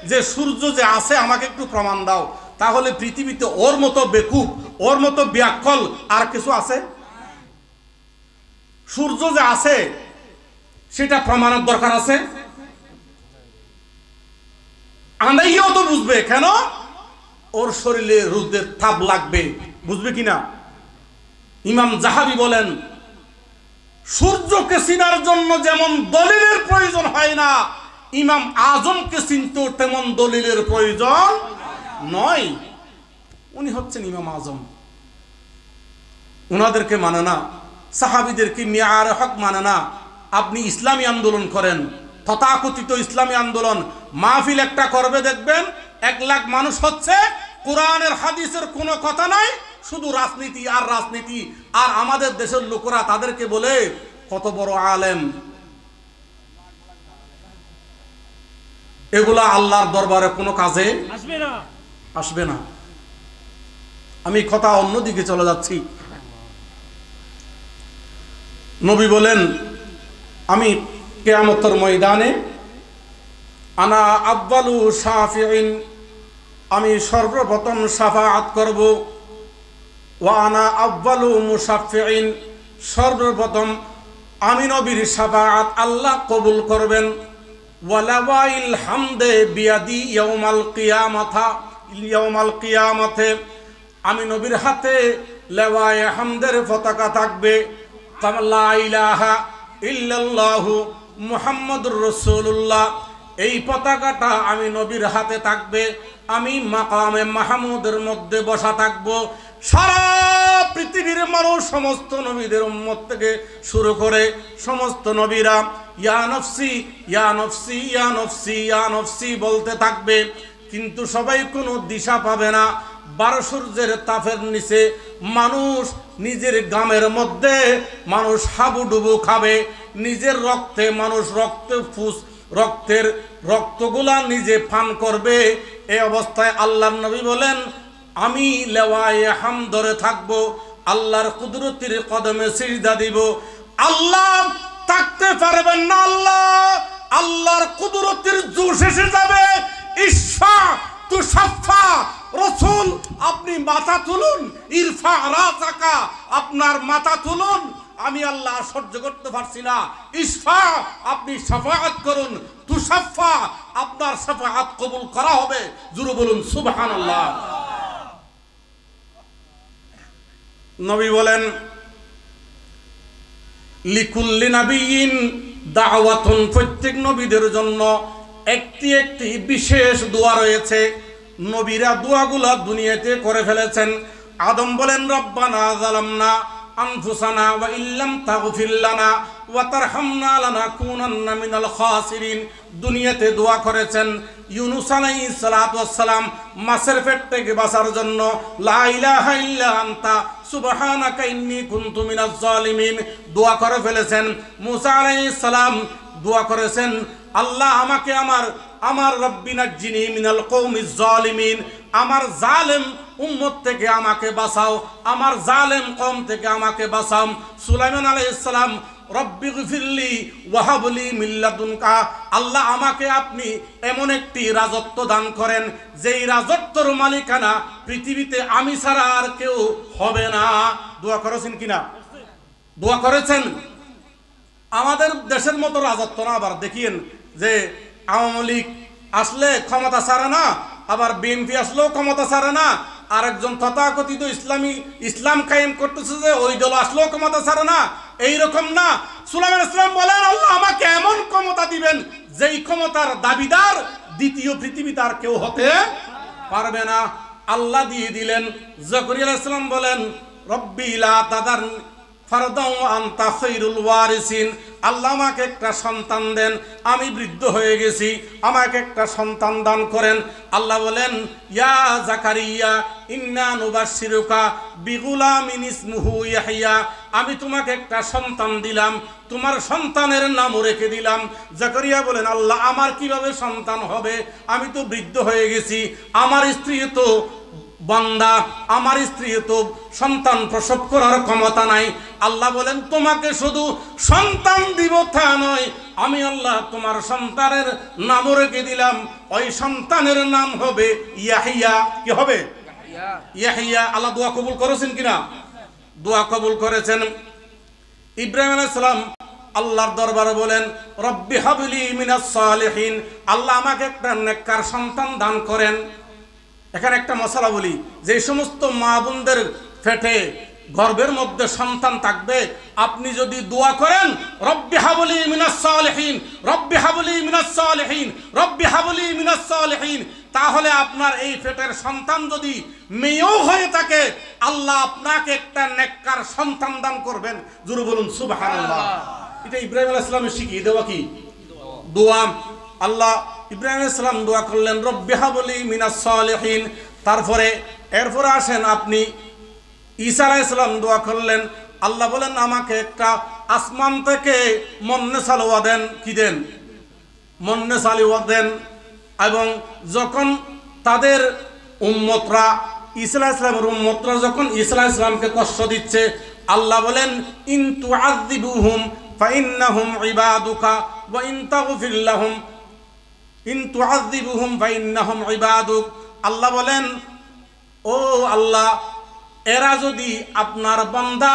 যে সূর্য যে আছে আমাকে একটু প্রমাণ দাও, তাহলে পৃথিবীতে ওর মতো বেকুব, ওর মতো ব্যাকল আর কিছু আছে? সূর্য যে আছে সেটা প্রমাণের দরকার আছে? আন্দাইও তো বুঝবে, কেন? ওর শরীরে রোদের তাপ লাগবে, বুঝবে কিনা? ইমাম জাহাবি বলেন, সূর্যকে চিনার জন্য যেমন দলিলের প্রয়োজন হয় না, ইমাম আজমকে চিনতেও তেমন দলিলের প্রয়োজন নয়। উনি হচ্ছেন ইমাম আজম, উনাদেরকে মানে না, সাহাবীদেরকে মিয়ার হক মানে না। আপনি ইসলামী আন্দোলন করেন, তথাকথিত ইসলামী আন্দোলন, মাহফিল একটা করবে, দেখবেন 1 লাখ মানুষ হচ্ছে, কোরআনের হাদিসের কোনো কথা নাই, শুধু রাজনীতি আর রাজনীতি। আর আমাদের দেশের লোকেরা তাদেরকে বলে কত বড় আলেম। এগুলা আল্লাহর দরবারে কোনো কাজে আসবে না। আমি কথা অন্যদিকে চলে যাচ্ছি। নবী বলেন, আমি কিয়ামতের ময়দানে আনা আব্বালু শাফিঈন, আমি সর্বপ্রথম শাফাআত করব। ওয়া আনা আব্বালু মুশাফফিঈন, সর্বপ্রথম আমি নবীর শাফাআত আল্লাহ কবুল করবেন। ওয়ালাওয়াইল হামদে বিয়াদি ইয়াউমাল কিয়ামাতে, আমি নবীর হাতে লেওয়ায়ে হামদের পতাকা থাকবে। লা ইলাহা ইল্লাল্লাহু মুহাম্মাদুর রাসূলুল্লাহ, এই পতাকাটা আমি নবীর হাতে থাকবে। আমি মাকামে মাহমুদের মধ্যে বসা থাকব। সারা পৃথিবীর মানুষ, সমস্ত নবীদের উম্মত থেকে শুরু করে সমস্ত নবীরা ইয়া নফসি ইয়া নফসি ইয়া নফসি ইয়া নফসি বলতে থাকবে, কিন্তু সবাই কোনো দিশা পাবে না। 12 সূর্যের তাপের নিচে মানুষ নিজের গামের মধ্যে মানুষ হাবুডুবু খাবে, নিজের রক্তে মানুষ রক্তের রক্তগুলা নিজে পান করবে। এই অবস্থায় আল্লাহর নবী বলেন, আমি লেওয়ায়ে হাম ধরে থাকবো, আল্লাহর কুদরতির কদমে সিজদা দিব। আল্লাহ থাকতে পারবেন না, আল্লাহর কুদরতির জোশ এসে যাবে। ইশফা তুশাফা, রাসূল আপনি মাথা তুলুন, ইরফা রাসাকা, আপনার মাথা তুলুন, আমি আল্লাহ সহ্য করতে পারছি না। ইশফা, আপনি শাফাআত করুন, তুশাফা, আপনার শাফাআত কবুল করা হবে। জোরে বলুন সুবহানাল্লাহ। নবী বলেন, লিকুল্লি নাবিয়িন দাওয়াতুন, প্রত্যেক নবীদের জন্য একটি একটি বিশেষ দোয়া রয়েছে। নবীরা দোয়াগুলা দুনিয়াতে করে ফেলেছেন। আদম বলেন, রব্বানা যালামনা আনফুসানা ওয়া ইল্লাম তাগফির লানা ওয়া তারহামনা লানাকুনান্না মিনাল খাসিরিন, দুনিয়াতে দোয়া করেছেন। ইউনূস আলাইহিস সালাতু ওয়াস সালাম মাছের পেট থেকে বাঁচার জন্য লা ইলাহা ইল্লা আনতা সুবহানাকা ইন্নী কুনতু মিনাজ জালিমিন দোয়া করে ফেলেছেন। মুসা আলাইহিস সালাম দোয়া করেছেন, আল্লাহ আমাকে আমার রব্বি নাজ্জিনি মিনাল কওমিজ জালিমিন, আমার জালেম উম্মত থেকে আমাকে বাঁচাও, আমার জালেম কওম থেকে আমাকে বাঁচাও। সুলাইমান আলাইহিস সালাম, রব্বি গফিরলি ওয়াহাবলি মিন লাদুনকা, আল্লাহ আমাকে আপনি এমন একটি রাজত্ব দান করেন যেই রাজত্বর মালিকানা পৃথিবীতে আমি ছাড়া আর কেউ হবে না। দোয়া করেছেন কিনা? দোয়া করেছেন। আমাদের দেশের মতো রাজত্ব না। আবার দেখিয়েন যে আওয়ামী লীগ আসলে ক্ষমতা ছাড়ে না, আবার বিএনপি আসলেও ক্ষমতা ছাড়ে না, আরেকজন তথাকথিত ইসলাম কায়েম করতেছে যে ওই দল আসলেও ক্ষমতা ছাড়ে না। এইরকম না। সুলাইমান ইসলাম বলেন, আল্লাহ আমাকে এমন ক্ষমতা দিবেন যেই ক্ষমতার দাবিদার দ্বিতীয় পৃথিবীতে আর কেউ হতে পারবে না। আল্লাহ দিয়ে দিলেন। জাকারিয়া আলাইহিস সালাম বলেন, রব্বি লা তাদার ফারদাও ওয়া আনতা খায়রুল ওয়ারিসিন, আল্লাহ আমাকে একটা সন্তান দেন, আমি বৃদ্ধ হয়ে গেছি, আমাকে একটা সন্তান দান করেন। আল্লাহ বলেন, ইয়া জাকারিয়া ইন্না নুবাশশিরুকা বিগুলামিন ইসমুহু ইয়াহইয়া, আমি তোমাকে একটা সন্তান দিলাম, তোমার সন্তানের নামও রেখে দিলাম। জাকারিয়া বলেন, আল্লাহ আমার কিভাবে সন্তান হবে, আমি তো বৃদ্ধ হয়ে গেছি, আমার স্ত্রী তো বান্দা আমার স্ত্রী তো সন্তান প্রসব করার ক্ষমতা নাই, আল্লাহ বলেন তোমাকে শুধু সন্তান দিব তা নয়, আমি আল্লাহ তোমার সন্তানের নাম রেখে দিলাম, ওই সন্তানের নাম হবে ইয়াহিয়া। কি হবে? ইয়াহিয়া। আল্লাহ দোয়া কবুল করেছেন কিনা? দোয়া কবুল করেছেন। ইব্রাহিম আলাইহিস সালাম আল্লাহর দরবারে বলেন রব্বি হাবলি মিনাস সালিহিন, আল্লাহ আমাকে একটা নেককার সন্তান দান করেন। এখানে একটা মশলা বলি, যে সমস্ত মা বোনদের পেটে গর্ভের মধ্যে সন্তান থাকবে, আপনি যদি দোয়া করেন রব্বি হাবলি মিনাস সালিহিন, রব্বি হাবলি মিনাস সালিহিন, রব্বি হাবলি মিনাস সালিহিন, তাহলে আপনার এই পেটের সন্তান যদি মেয়েও হয়ে থাকে, আল্লাহ আপনাকে একটা নেককার সন্তান দান করবেন। জোরে বলুন সুবহানাল্লাহ। এটা ইব্রাহিম আলাইহিস সালামের শিখিয়ে দেওয়া কি দোয়া। আল্লাহ ইব্রাহিম আলাইহিস সালাম দোয়া করলেন রব্বি হাবলি মিনাস সালিহিন। এরপরে আসেন আপনি ঈসা আলাইহিস সালাম দোয়া করলেন, আল্লাহ বলেন আমাকে একটা আসমান থেকে মন্নে সালোয়া দেন। কি দেন? মন্নে সালোয়া দেন। এবং যখন তাদের উম্মতরা ঈসা আলাইহিস সালামের উম্মতরা যখন ঈসা আলাইহিস সালামকে কষ্ট দিচ্ছে, আল্লাহ বলেন ইন তুআযিবুহুম ফাইন্নাহুম ইবাদুকা ওয়া ইন তাগফির লাহুম ইন তুআযিবুহুম ফাইন্নাহুম ইবাদুক। আল্লাহ বলেন ও আল্লাহ, এরা যদি আপনার বান্দা,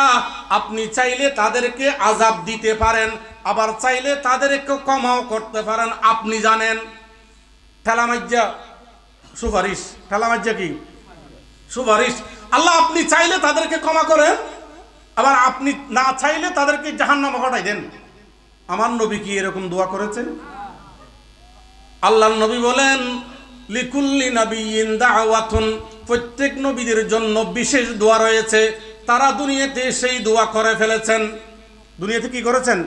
আপনি চাইলে তাদেরকে আযাব দিতে পারেন, আবার চাইলে তাদেরকে ক্ষমাও করতে পারেন, আপনি জানেন। ঠেলামাজ্জা সুপারিশ, ঠেলামাজ্জা কি? সুপারিশ। আল্লাহ আপনি চাইলে তাদেরকে ক্ষমা করেন, আবার আপনি না চাইলে তাদেরকে জাহান্নামে পাঠাই দেন। আমার নবী কি এরকম দোয়া করেছেন? আল্লাহর নবী বলেন লিকুল্লি নাবিয়্যিন দাওয়াতুন, প্রত্যেক নবীদের জন্য বিশেষ দোয়া রয়েছে, তারা দুনিয়াতে সেই দোয়া করে ফেলেছেন। দুনিয়াতে কি করেছেন?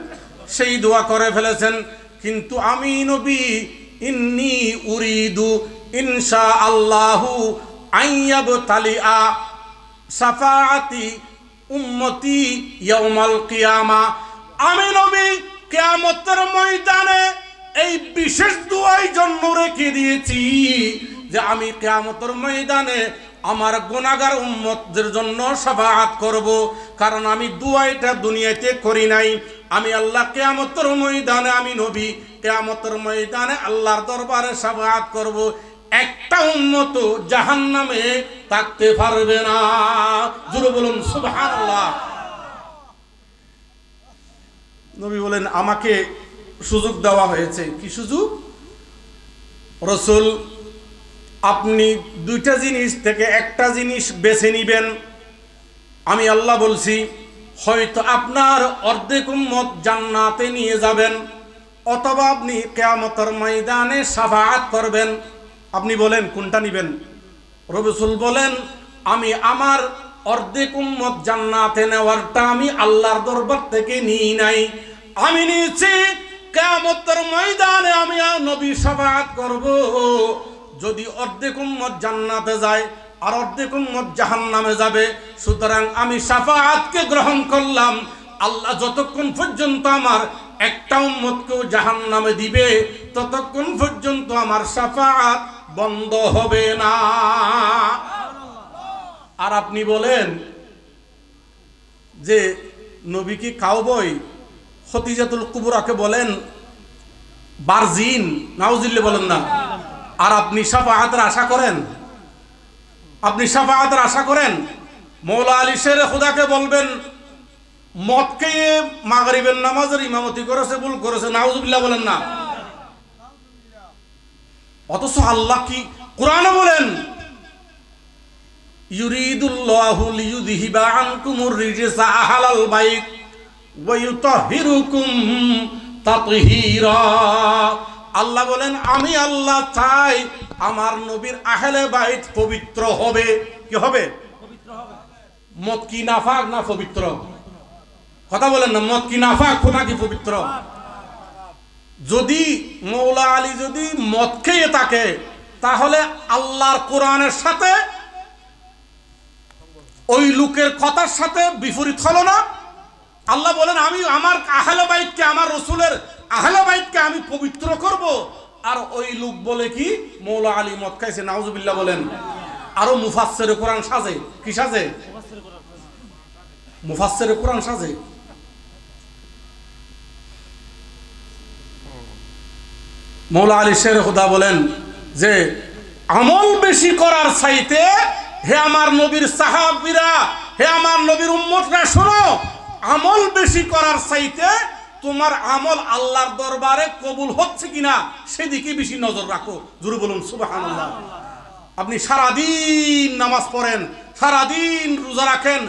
সেই দোয়া করে ফেলেছেন। কিন্তু আমি নবী ইন্নী উরিদু ইনশাআল্লাহু আইয়াবতালিআ শাফাআতি উম্মতি ইয়াউমাল কিয়ামা, আমি নবী কিয়ামতের ময়দানে এই বিশেষ দোয়াই জন্য রেখে দিয়েছি যে আমি কিয়ামতের ময়দানে আমার গুনাহগার উম্মতদের জন্য শাফাআত করব। কারণ আমি দোয়াটা দুনিয়াতে করি নাই, আমি আল্লাহ কিয়ামতের ময়দানে, আমি নবী কিয়ামতের ময়দানে আল্লাহর দরবারে শাফাআত করব। একটা উম্মত জাহান্নামে থাকতে পারবে না। জোরে বলুন সুবহানাল্লাহ। নবী বলেন আমাকে সুযোগ দেওয়া হয়েছে। কি সুযোগ? রাসূল আপনি দুইটা জিনিস থেকে একটা জিনিস বেছে নিবেন। আমি আল্লাহ বলছি, হয়তো আপনার অর্ধেক উম্মত জান্নাতে নিয়ে যাবেন, অথবা আপনি কিয়ামতের ময়দানে শাফাআত করবেন। আপনি বলেন কোনটা নিবেন? রাসূল বলেন আমি আমার অর্ধেক উম্মত জান্নাতে নেওয়ারটা আমি আল্লাহর দরবার থেকে নিই নাই, আমি নিয়েছি কিয়ামতের ময়দানে আমি নবী শাফাআত করব। যদি অর্ধেক উম্মত জান্নাতে যায় আর অর্ধেক উম্মত জাহান্নামে যাবে, সুতরাং আমি শাফাআতকে গ্রহণ করলাম। আল্লাহ যতক্ষণ পর্যন্ত আমার একটা উম্মতকেও জাহান্নামে দিবে, ততক্ষণ পর্যন্ত আমার শাফাআত বন্ধ হবে না। আর আপনি বলেন যে নবী কি কাউবয়? খদিজাতুল কুবরাকে বলেন বারজিন, নাউজুবিল্লাহ বলেন না। আর আপনি শাফাআতের আশা করেন? আপনি শাফাআতের আশা করেন? মওলা আলী শেরে খুদাকে বলবেন মদকে মাগরিবের নামাজের ইমামতি করেছে, ভুল করেছে, নাউজুবিল্লাহ বলেন না। অথচ আল্লাহ কি কোরআনে বলেন ইউরিদুল্লাহু লিইউযহিবা আনকুমুর রিজসা আহলাল বাইত ওয়া ইউতাহহিরুকুম তাতহীরা। আল্লাহ বলেন আমি আল্লাহ চাই আমার নবীর আহলে বাইত পবিত্র হবে। কি হবে? পবিত্র হবে। মদ কি নাফাক না পবিত্র? কথা বলেন না, মদ কি নাফাক নাকি পবিত্র? যদি মওলা আলী যদি মদ খেয়ে থাকে, তাহলে আল্লাহর কোরআনের সাথে ওই লোকের কথার সাথে বিপরীত হলো না? আল্লাহ বলেন আমি আমার আহলে বাইতকে, আমার রাসূলের আহলে বাইতকে আমি পবিত্র করব, আর ওই লোক বলে কি মওলা আলী মদ খাইছে, নাউজুবিল্লাহ বলেন। আরো মুফাসসিরে কোরআন সাজে। কি সাজে? মুফাসসিরে কোরআন সাজে। মৌলা আলী শের খুদা বলেন যে আমল বেশি করার চাইতে, হে আমার নবীর সাহাবীরা, হে আমার নবীর উম্মতরা শোনো, আমল বেশি করার চাইতে তোমার আমল আল্লাহর দরবারে কবুল হচ্ছে কিনা সেদিকে বেশি নজর রাখো। জোরে বলুন সুবহানাল্লাহ। আপনি সারাদিন নামাজ পড়েন, সারাদিন রোজা রাখেন,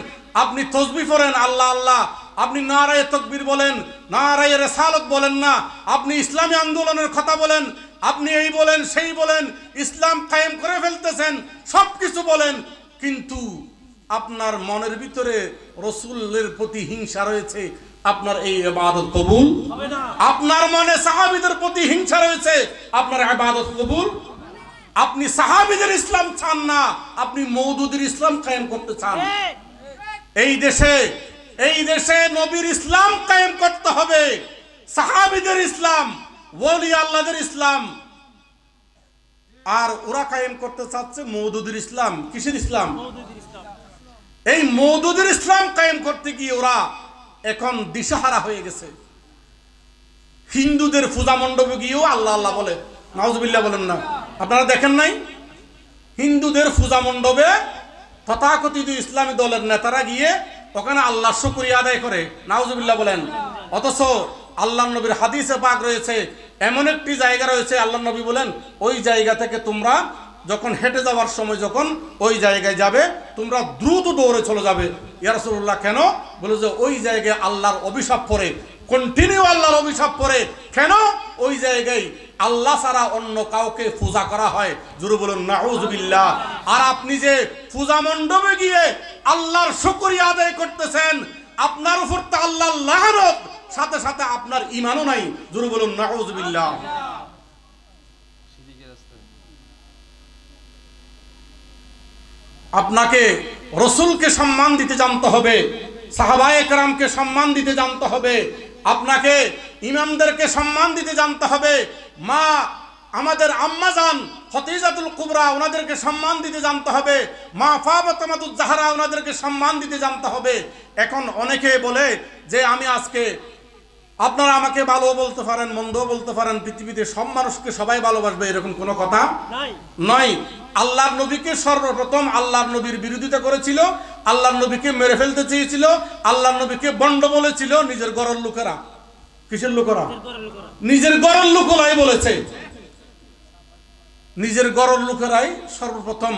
আপনি তাসবিহ পড়েন আল্লাহ আল্লাহ, আপনি নারায়ে তাকবীর বলেন, নারায়ে রিসালাত বলেন না, আপনি ইসলামী আন্দোলনের কথা বলেন, আপনি এই বলেন সেই বলেন, ইসলাম কায়েম করে ফেলতেছেন, সব কিছু বলেন, কিন্তু আপনার মনের ভিতরে রাসূলের প্রতি হিংসা রয়েছে, আপনার এই ইবাদত কবুল হবে না। আপনার মনে সাহাবীদের প্রতি হিংসা রয়েছে, আপনার ইবাদত কবুল। আপনি সাহাবীদের ইসলাম চান না, আপনি মওদুদের ইসলাম কায়েম করতে চান। এই দেশে নবীর ইসলাম কায়েম করতে হবে, সাহাবীদের ইসলাম, ওলি আল্লাহদের ইসলাম। আর ওরা কায়েম করতে চাচ্ছে মওদুদের ইসলাম। কিসের ইসলাম? এই মওদুদের ইসলাম কায়েম করতে গিয়ে ওরা এখন দিশাহারা হয়ে গেছে। হিন্দুদের পূজা মণ্ডপে গিয়েও আল্লাহ আল্লাহ বলে, নাউজুবিল্লাহ বলেন না? আপনারা দেখেন নাই? হিন্দুদের পূজা মণ্ডপে তথাকথিত ইসলামী দলের নেতারা গিয়ে ওখানে আল্লাহর শুকরিয়া আদায় করে, নাউজুবিল্লাহ বলেন। অথচ আল্লাহ নবীর হাদিসে পাক রয়েছে, এমন একটি জায়গা রয়েছে, আল্লাহ নবী বলেন ওই জায়গা থেকে তোমরা যখন হেঁটে যাওয়ার সময় যখন ওই জায়গায় যাবে, তোমরা দ্রুত দৌড়ে চলে যাবে। ইয়া রাসূলুল্লাহ, কেন? বলে যে ওই জায়গায় আল্লাহর অভিশাপ পড়ে, কন্টিনিউ আল্লাহর অভিশাপ পড়ে। কেন? ওই জায়গায় আল্লাহ ছাড়া অন্য কাউকে পূজা করা হয়। জোরে বলুন নাউজুবিল্লাহ। আর আপনি যে পূজা মণ্ডপে গিয়ে আল্লাহর শুকরিয়া আদায় করতেছেন, আপনার উপর তো আল্লাহর লানত, সাথে সাথে আপনার ঈমানও নাই। জোরে বলুন নাউজুবিল্লাহ। আপনাকে রসুলকে সম্মান দিতে জানতে হবে, সাহাবায়ে কেরামকে সম্মান দিতে জানতে হবে, আপনাকে ইমামদেরকে সম্মান দিতে জানতে হবে, মা আমাদের আম্মাজান খদিজাতুল কুবরা ওনাদেরকে সম্মান দিতে জানতে হবে, মা ফাতেমাতুজ জাহরা ওনাদেরকে সম্মান দিতে জানতে হবে। এখন অনেকে বলে যে আমি আজকে, আপনারা আমাকে ভালো বলতে পারেন, মন্দ বলতে পারেন, পৃথিবীতে সব মানুষকে সবাই ভালোবাসবে এরকম কোনো কথা নয়। আল্লাহর নবীকে সর্বপ্রথম আল্লাহর নবীর বিরোধিতা করেছিল, আল্লাহর নবীকে মেরে ফেলতে চেয়েছিল, আল্লাহর নবীকে বন্ড বলেছিল নিজের ঘরের লোকেরা। কিসের লোকেরা? নিজের ঘরের লোকেরাই বলেছে। নিজের ঘরের লোকেরাই সর্বপ্রথম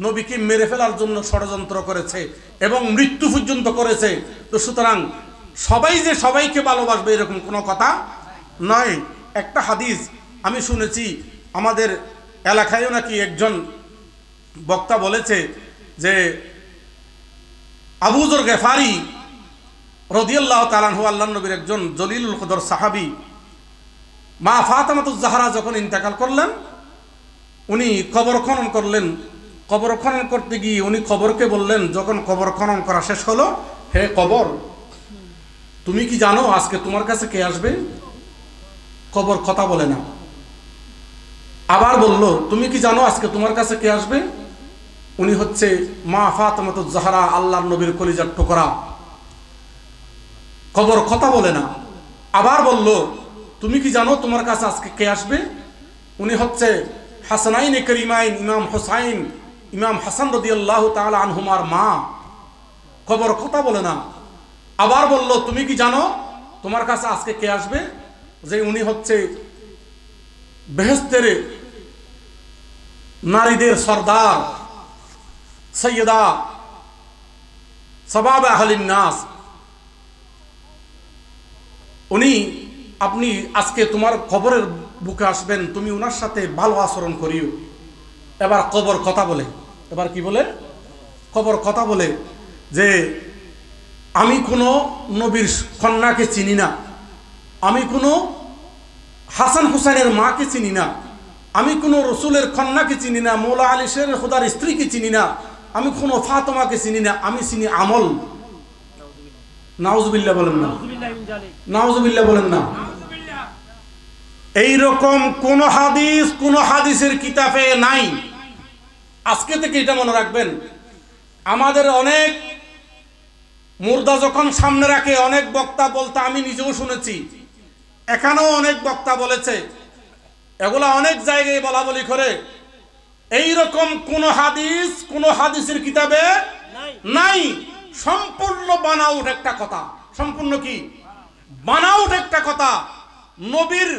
নবীকে মেরে ফেলার জন্য ষড়যন্ত্র করেছে এবং মৃত্যু পর্যন্ত করেছে। তো সুতরাং সবাই যে সবাইকে ভালোবাসবে এরকম কোনো কথা নয়। একটা হাদিস আমি শুনেছি, আমাদের এলাকায়ও নাকি একজন বক্তা বলেছে যে আবু যর গেফারি রাদিয়াল্লাহু তাআলা আনহু আল্লাহর নবীর একজন জলিলুল কদর সাহাবী, মা ফাতেমাতুজ জাহরা যখন ইন্তেকাল করলেন, উনি কবর খনন করলেন। কবর খনন করতে গিয়ে উনি কবরকে বললেন, যখন কবর খনন করা শেষ হলো, হে কবর, তুমি কি জানো আজকে তোমার কাছে কে আসবে? কবর কথা বলে না। আবার বলল, তুমি কি জানো আজকে তোমার কাছে কে আসবে? উনি হচ্ছে মা ফাতেমাতুজ জাহরা, আল্লাহর নবীর কলিজার টুকরা। কবর কথা বলে না। আবার বলল, তুমি কি জানো তোমার কাছে আজকে কে আসবে? উনি হচ্ছে হাসানাইনে করিমাইন, ইমাম হুসাইন, ইমাম হাসান রাদিয়াল্লাহু তাআলা আনহুমার মা। কবর কথা বলে না। আবার বলল, তুমি কি জানো তোমার কাছে আজকে কে আসবে? যে উনি হচ্ছে বেহেশতের নারীদের সর্দার, সৈয়দা সবাব আহলিন নাস। উনি, আপনি আজকে তোমার কবরের বুকে আসবেন, তুমি ওনার সাথে ভালো আচরণ করিও। এবার কবর কথা বলে, এবার কি বলে? কবর কথা বলে যে আমি কোনো নবীর কন্যাকে চিনি না, আমি কোনো হাসান হুসাইনের মাকে চিনি না, আমি কোনো রসুলের কন্যাকে চিনি না, মৌলা আলী শের খুদার স্ত্রীকে চিনি না, আমি কোনো ফাতেমাকে চিনি না, আমি চিনি আমল। নাউজুবিল্লাহ বলেন না? নাউজুবিল্লাহ বলেন না? এইরকম কোন হাদিস কোন হাদিসের কিতাবে নাই। আজকে থেকে এটা মনে রাখবেন, আমাদের অনেক মুর্দা যখন সামনে রাখে অনেক বক্তা বলতে আমি নিজেও শুনেছি, এখানেও অনেক বক্তা বলেছে, এগুলা অনেক জায়গায় বলা বলি করে, এইরকম কোন হাদিসের কিতাবে নাই। সম্পূর্ণ বানাউট একটা কথা, সম্পূর্ণ কি বানাউট একটা কথা। নবীর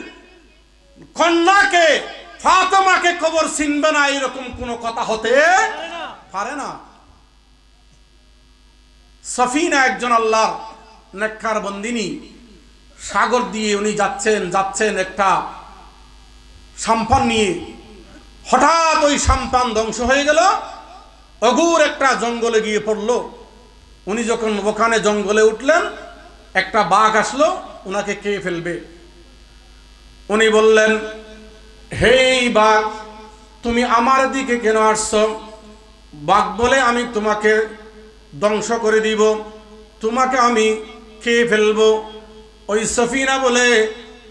কন্যাকে ফাতেমাকে কবর চিনবে না, এরকম কোন কথা হতে পারে না। সফিনা একজন আল্লাহর নেককার বন্দিনী, সাগর দিয়ে উনি যাচ্ছেন একটা সাম্পান নিয়ে, হঠাৎ ওই সাম্পান ধ্বংস হয়ে গেল, অগুর একটা জঙ্গলে গিয়ে পড়লো। উনি যখন ওখানে জঙ্গলে উঠলেন, একটা বাঘ আসলো, উনাকে খেয়ে ফেলবে। উনি বললেন, হেই বাঘ, তুমি আমার দিকে কেন আসছো? বাঘ বলে, আমি তোমাকে ধ্বংস করে দিব, তোমাকে আমি খেয়ে ফেলবো। ওই সফিনা বলে,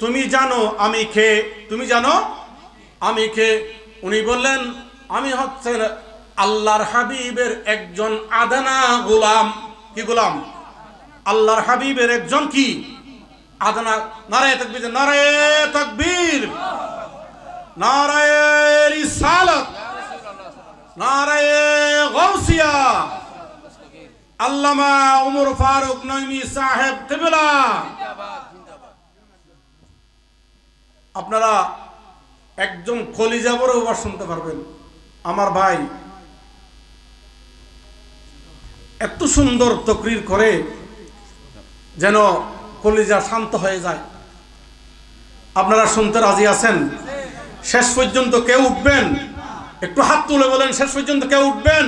তুমি জানো আমি কে? তুমি জানো আমি কে? উনি বললেন, আমি হচ্ছে আল্লাহর হাবিবের একজন আদনা গোলাম। কি গোলাম? আল্লাহর হাবিবের একজন কি আদনা। নারায়ে তাকবীর, নারায়ে তাকবীর, নারায়ে রিসালাত, নারায়ে গাউসিয়া। আল্লামা উমর ফারুক নঈমী সাহেব কিবলা। আপনারা একজন কলিজা বড় ওয়াজ শুনতে পারবেন। আমার ভাই এত সুন্দর তকরির করে যেন কলিজা শান্ত হয়ে যায়। আপনারা শুনতে রাজি আছেন? শেষ পর্যন্ত কেউ উঠবেন? একটু হাত তুলে বলেন, শেষ পর্যন্ত কেউ উঠবেন?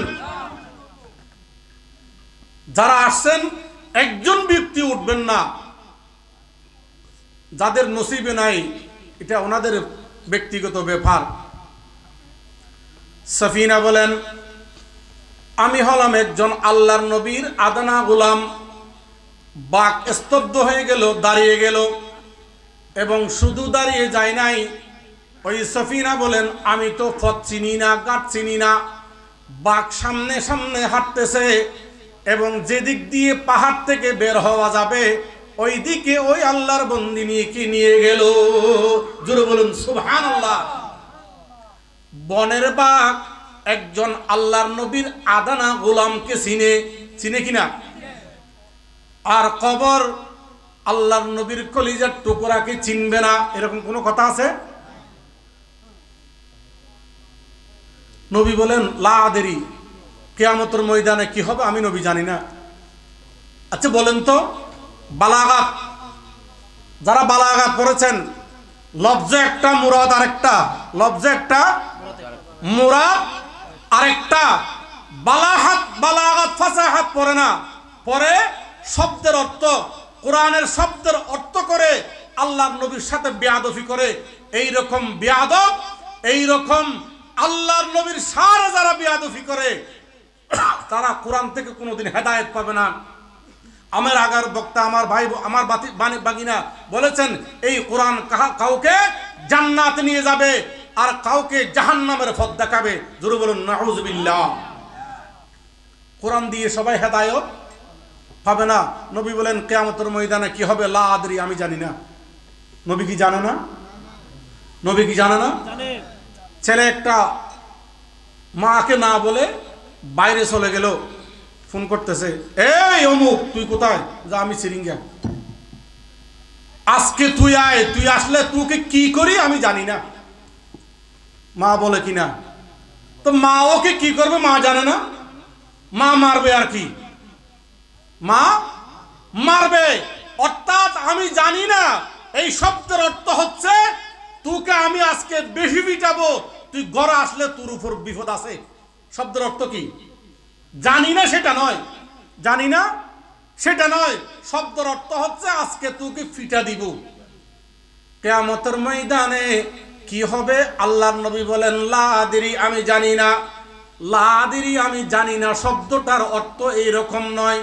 যারা আসছেন একজন ব্যক্তি উঠবেন না। যাদের নসিবে নাই, এটা ওনাদের ব্যক্তিগত ব্যাপার। সফিনা বলেন, আমি হলাম একজন আল্লাহর নবীর আদনা গোলাম। বাঘ স্তব্ধ হয়ে গেল, দাঁড়িয়ে গেল, এবং শুধু দাঁড়িয়ে যায় নাই। ওই সফিনা বলেন, আমি তো পথ চিনি না, ঘাট চিনি না। বাঘ সামনে সামনে হাঁটতেছে, এবং যেদিক দিয়ে পাহাড় থেকে বের হওয়া যাবে ওই দিকে ওই আল্লাহর বন্দিনীকে নিয়ে গেল। জোরে বলুন সুবহানাল্লাহ। বনের বাঘ একজন আল্লাহর নবীর আদানা গোলামকে চিনে কিনা? আর কবর আল্লাহর নবীর কলিজার টুকরাকে চিনবে না, এরকম কোনো কথা আছে? নবী বলেন, লা আদেরি, কিয়ামতের ময়দানে কি হবে আমি নবী জানি না। আচ্ছা বলেন তো, বালাগাত, যারা বালাগাত পড়েছেন, লফজ একটা, মুরাদ আরেকটা। লফজ একটা, মুরাদ আরেকটা। বালাগাত ফাসাহাত পড়ে না, পরে শব্দের অর্থ, কোরআনের শব্দের অর্থ করে আল্লাহর নবীর সাথে বেয়াদফি করে। এই রকম বেয়াদব, এই রকম আল্লাহর নবীর সারা যারা বেয়াদফি করে, তারা কোরআন থেকে কোনোদিন হেদায়েত পাবে না। আমার আগার বক্তা, আমার ভাই, আমার বাগিনা বলেছেন, এই কোরআন কাউকে জান্নাতে নিয়ে যাবে আর কাউকে জাহান্নামের পথ দেখাবে। জোরে বলুন নাউযুবিল্লাহ। কোরআন দিয়ে সবাই হেদায়েত পাবে না। নবী বলেন, কিয়ামতের ময়দানে কি হবে? লা আদরি, আমি জানি না। নবী কি জানে না? নবী কি জানে না? ছেলে একটা মাকে না বলে বাইরে চলে গেল, ফোন করতেছে, এই অমুক তুই কোথায়? যা, আমি সিরিঙ্গা। আজকে তুই আয়, তুই আসলে তোকে কি করি আমি জানি না। মা বলে কিনা? তো মা ওকে কি করবে মা জানে না? মা মারবে আর কি, মা মারবে। অর্থাৎ আমি জানি না, এই শব্দের অর্থ হচ্ছে তোকে আমি আজকে বেশি পিটাবো, তুই ঘরে আসলে তোর উপর বিপদ আছে। শব্দের অর্থ কি? জানি না সেটা নয়, জানি না সেটা নয়। শব্দের অর্থ হচ্ছে আজকে তোকে ফিটা দিব। কিয়ামতের ময়দানে কি হবে? আল্লাহর নবী বলেন, লা আদরি, আমি জানি না। লা আদরি, আমি জানি না শব্দটার অর্থ এইরকম নয়।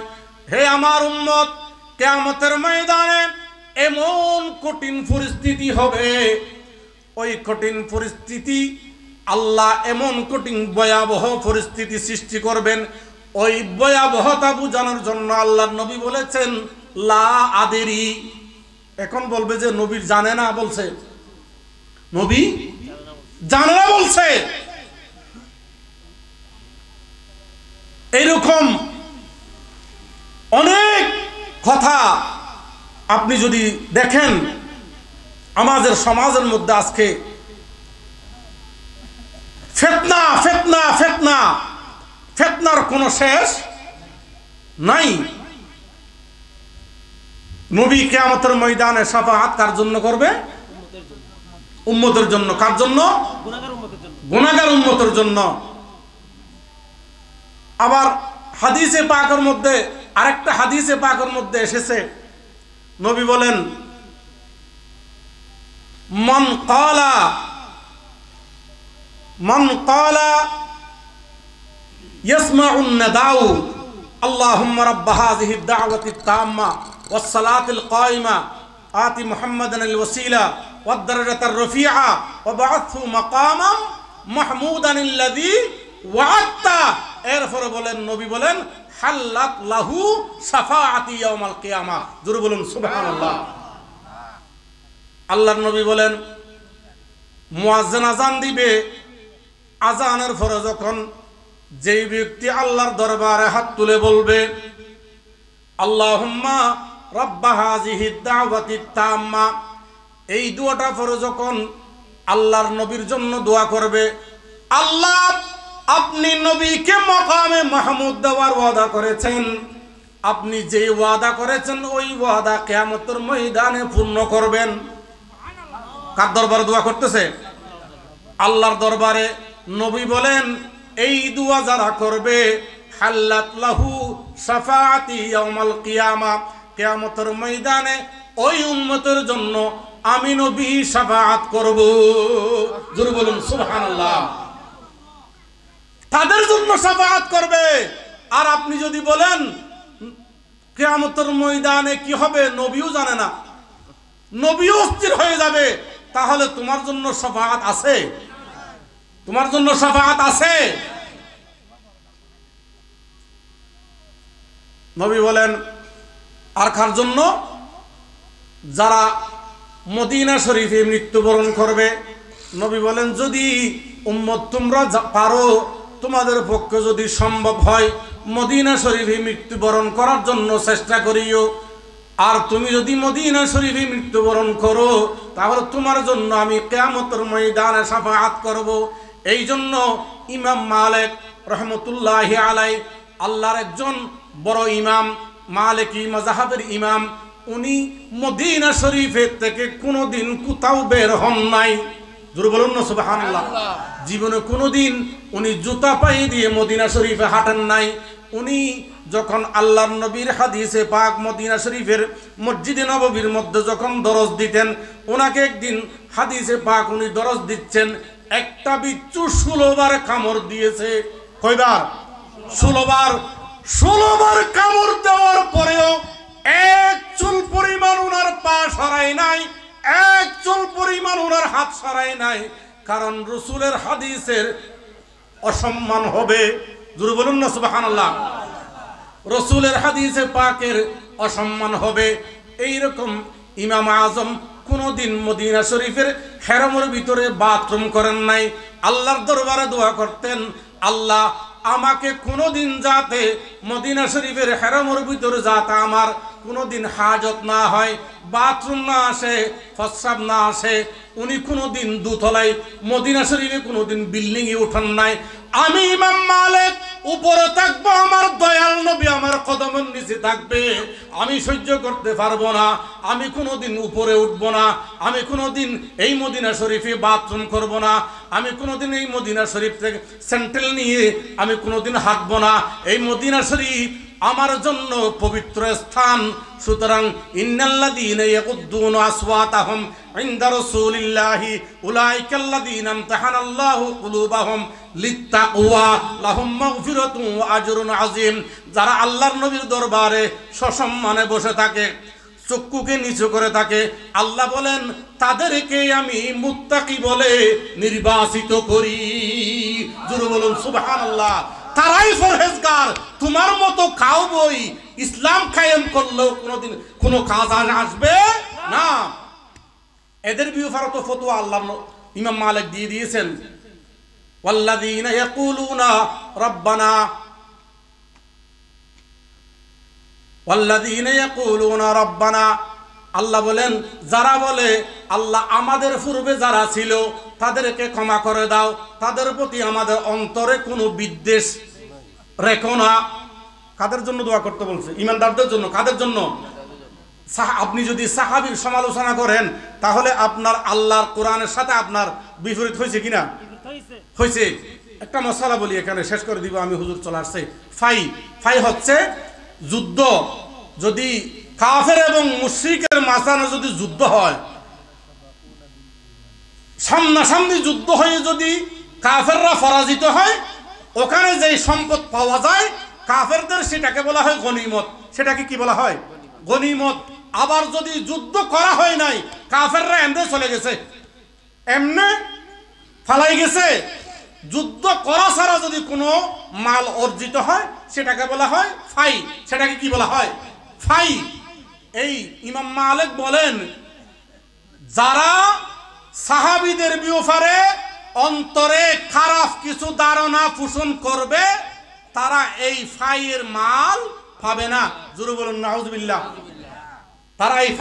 হে আমার উম্মত, কিয়ামতের ময়দানে এমন কঠিন পরিস্থিতি হবে, ওই কঠিন পরিস্থিতি আল্লাহ এমন কঠিন ভয়াবহ পরিস্থিতি সৃষ্টি করবেন, ওই ভয়াবহতা বোঝানোর জন্য আল্লাহর নবী বলেছেন লা আদেরি। এখন বলবে যে নবীর জানে না, বলছে নবী জানে না বলছে। এইরকম অনেক কথা আপনি যদি দেখেন আমাদের সমাজের মধ্যে আজকে ফিতনা ফিতনা ফিতনা, ফিতনার কোনো শেষ নাই। নবী কিয়ামতের ময়দানে শাফাআত কার জন্য করবে? উম্মতের জন্য। কার জন্য? গুনাহগার উম্মতের জন্য। আবার হাদিসে পাকের মধ্যে আরেকটা হাদিসে পাকের মধ্যে এসেছে, নবী বলেন মান ক্বালা ইয়াসমাউন নাদাউ আল্লাহুম্মা রাব্বা হাযিহিদ দাওয়াতিত তাম্মা ওয়াস সালাতিল কায়িমা আতি মুহাম্মাদান আল ওয়াসিলা ওয়াদ দারাজাতার রফিআ ওয়া বা'আথহু মাকামান মাহমুদান আল্লাযী ওয়া'আদতা। এরপরে বলেন নবী বলেন হাল্লাত লাহু শাফাআতি ইয়াউমাল কিয়ামা। জোরে বলুন সুবহানাল্লাহ। আল্লাহর নবী বলেন মুয়াজ্জিন আযান দিবে, আযানের পরে যখন যেই ব্যক্তি আল্লাহর দরবারে হাত তুলে বলবে আল্লাহুম্মা রাব্বা হাযিহিদ দাওয়াতিত তাম্মা, এই দোয়াটা পরে যখন আল্লাহর নবীর জন্য দোয়া করবে, আল্লাহ আপনি নবীকে মাকামে মাহমুদ দেওয়ার ওয়াদা করেছেন, আপনি যে ওয়াদা করেছেন ওই ওয়াদা কিয়ামতের ময়দানে পূর্ণ করবেন। কার দরবারে দোয়া করতেছে? আল্লাহর দরবারে। নবী বলেন এই দোয়া যারা করবে হাল্লাত লাহু শাফাআতি ইয়াউমাল কিয়ামা, কিয়ামতের ময়দানে ওই উম্মতের জন্য আমি নবী শাফাআত করব। জোরে বলুন সুবহানাল্লাহ। তাদের জন্য শাফাআত করবে। আর আপনি যদি বলেন কিয়ামতের ময়দানে কি হবে নবীও জানে না, নবীও অস্থির হয়ে যাবে, তাহলে তোমার জন্য শাফাআত আছে? তোমার জন্য শাফাআত আছে? নবী বলেন আর কার জন্য? যারা মদিনা শরীফে মৃত্যুবরণ করবে। নবী বলেন যদি উম্মত তোমরা পারো, তোমাদের পক্ষে যদি সম্ভব হয় মদিনা শরীফে মৃত্যুবরণ করার জন্য চেষ্টা করিও। আর তুমি যদি মদিনা শরীফে মৃত্যুবরণ করো তাহলে তোমার জন্য আমি কিয়ামতের ময়দানে শাফাআত করব। এই জন্য ইমাম মালিক রহমতুল্লাহি আলাইহি, আল্লাহর একজন বড় ইমাম, মালিকি মাযহাবের ইমাম, উনি মদিনা শরীফের থেকে কোনোদিন কোথাও বের হন নাই। জোরে বলুন না সুবহানাল্লাহ। জীবনে কোনোদিন উনি জুতা পায়ে দিয়ে মদিনা শরীফে হাঁটেন নাই। উনি যখন আল্লাহর নবীর হাদিসে পাক মদিনা শরীফের মসজিদে নববীর মধ্যে যখন দরজ দিতেন, ওনাকে একদিন হাদিসে পাক উনি দরজ দিচ্ছেন, একটা বিচ্ছু 16 বার কামড় দিয়েছে। কয়বার? 16 বার। 16 বার কামড় দেওয়ার পরেও এক চুল পরিমাণ ওনার পা সরায় নাই, এক চুল পরিমাণ ওনার হাত সরায় নাই। কারণ রাসূলের হাদিসের অসম্মান হবে। জোরে বলুন না সুবহানাল্লাহ। রাসূলের হাদিসে পাকের অসম্মান হবে। এইরকম ইমাম আজম কোনদিন মদিনা শরীফের হেরামের ভিতরে বাথরুম করেন নাই। আল্লাহর দরবারে দোয়া করতেন, আল্লাহ আমাকে কোনদিন যাতে মদিনা শরীফের হেরামের ভিতরে যাতে আমার কোনদিন হাজত না হয়, বাথরুম না আসে, প্রস্রাব না আসে। উনি কোনদিন দুতলায় মদিনা শরীফে কোনদিন বিল্ডিং এ উঠান নাই। আমি ইমাম মালিক উপরে থাকবো, আমার দয়াল নবী আমার কদমের নিচে থাকবে, আমি সহ্য করতে পারবো না, আমি কোনোদিন উপরে উঠবো না, আমি কোনোদিন এই মদিনা শরীফে বাথরুম করব না, আমি কোনোদিন এই মদিনা শরীফ থেকে স্যান্ডেল নিয়ে আমি কোনোদিন হাঁটবো না। এই মদিনা শরীফ আমার জন্য পবিত্র স্থান। সুতরাং ইন্নাল্লাযীনা ইয়াগুদ্দুনা আসওয়াতাহুম ইনদা রাসূলিল্লাহি উলাইকাল্লাযীনা ইমতাহানাল্লাহু কুলুবাহুম লিত্তাকওয়া লাহুম মাগফিরাতুন ওয়া আজরুন আযীম। যারা আল্লাহর নবীর দরবারে সসম্মানে বসে থাকে, চক্ষুকে নিচু করে থাকে, আল্লাহ বলেন তাদেরকে আমি মুত্তাকি বলে নির্বাচিত করি। জোরে বলুন সুবহানাল্লাহ। তারাই পরহেজগার। তোমার মতো খাও বই ইসলাম কায়েম করলেও কোনোদিন কোনো কাজ আসবে না। এদের বিফারত ফতোয়া আল্লাহ ইমাম মালিক দিয়ে দিয়েছেন, ওয়াল্লাযীনা ইয়াকুলুনা রাব্বানা ওয়াল্লাযীনা ইয়াকুলুনা রাব্বানা, আল্লাহ বলেন যারা বলে আল্লাহ আমাদের পূর্বে যারা ছিল তাদেরকে ক্ষমা করে দাও, তাদের প্রতি আমাদের অন্তরে কোনো বিদ্বেষ রেখো না। কাদের জন্য দোয়া করতে বলছে? ইমানদারদের জন্য। কাদের জন্য? আপনি যদি সাহাবীর সমালোচনা করেন তাহলে আপনার আল্লাহর কোরআনের সাথে আপনার বিপরীত হয়েছে কিনা? হয়েছে। একটা মশালা বলি এখানে, শেষ করে দিব আমি, হুজুর চলে আসছে। ফাই হচ্ছে যুদ্ধ। যদি কাফের এবং মুশরিকের মাঝখানে যদি যুদ্ধ হয়, সামনাসামনি যুদ্ধ হয়ে যদি কাফেররা পরাজিত হয়, ওখানে যে সম্পদ পাওয়া যায় কাফেরদের, সেটাকে বলা হয় গনিমত। সেটাকে কি বলা হয়? গনিমত। আবার যদি যুদ্ধ করা হয় নাই, কাফেররা এমনে চলে গেছে, এমনে ফালাই গেছে, যুদ্ধ করা ছাড়া যদি কোনো মাল অর্জিত হয় সেটাকে বলা হয় ফাই। সেটাকে কি বলা হয়? ফাই। এই ইমাম মালিক বলেন যারা সাহাবীদের ব্যাপারে অন্তরে খারাপ কিছু ধারণা পোষণ করবে তারা এই ফাইয়ের মাল পাবে না। জোরে বলুন নাউজুবিল্লাহ। তারা এই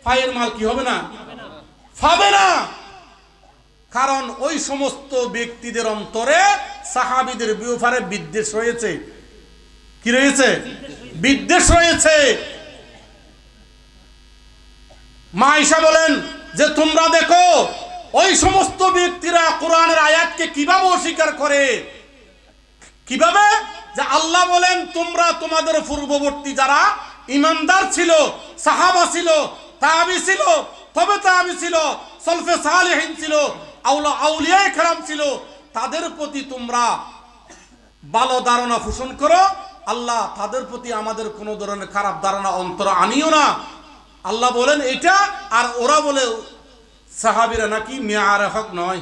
ফাইয়ের মাল কি হবে না? পাবে না। কারণ ওই সমস্ত ব্যক্তিদের অন্তরে সাহাবীদের ব্যাপারে বিদ্বেষ রয়েছে। কি রয়েছে? বিদ্বেষ রয়েছে। মা আয়েশা বলেন যে তোমরা দেখো ওই সমস্ত ব্যক্তিরা কোরআনের আয়াতকে কিভাবে অস্বীকার করে। কিভাবে? যে আল্লাহ বলেন তোমরা তোমাদের পূর্ববর্তী যারা ইমানদার ছিল, সাহাবা ছিল, তাবি ছিল, তবে তাবি ছিল, সলফে সালেহিন ছিল, আউলিয়ায়ে কেরাম ছিল, তাদের প্রতি তোমরা ভালো ধারণা পোষণ করো। আল্লাহ তাদের প্রতি আমাদের কোনো ধরনের খারাপ ধারণা অন্তর আনিও না। আল্লাহ বলেন এটা। আর ওরা বলে সাহাবীরা নাকি মিয়ারে হক নয়।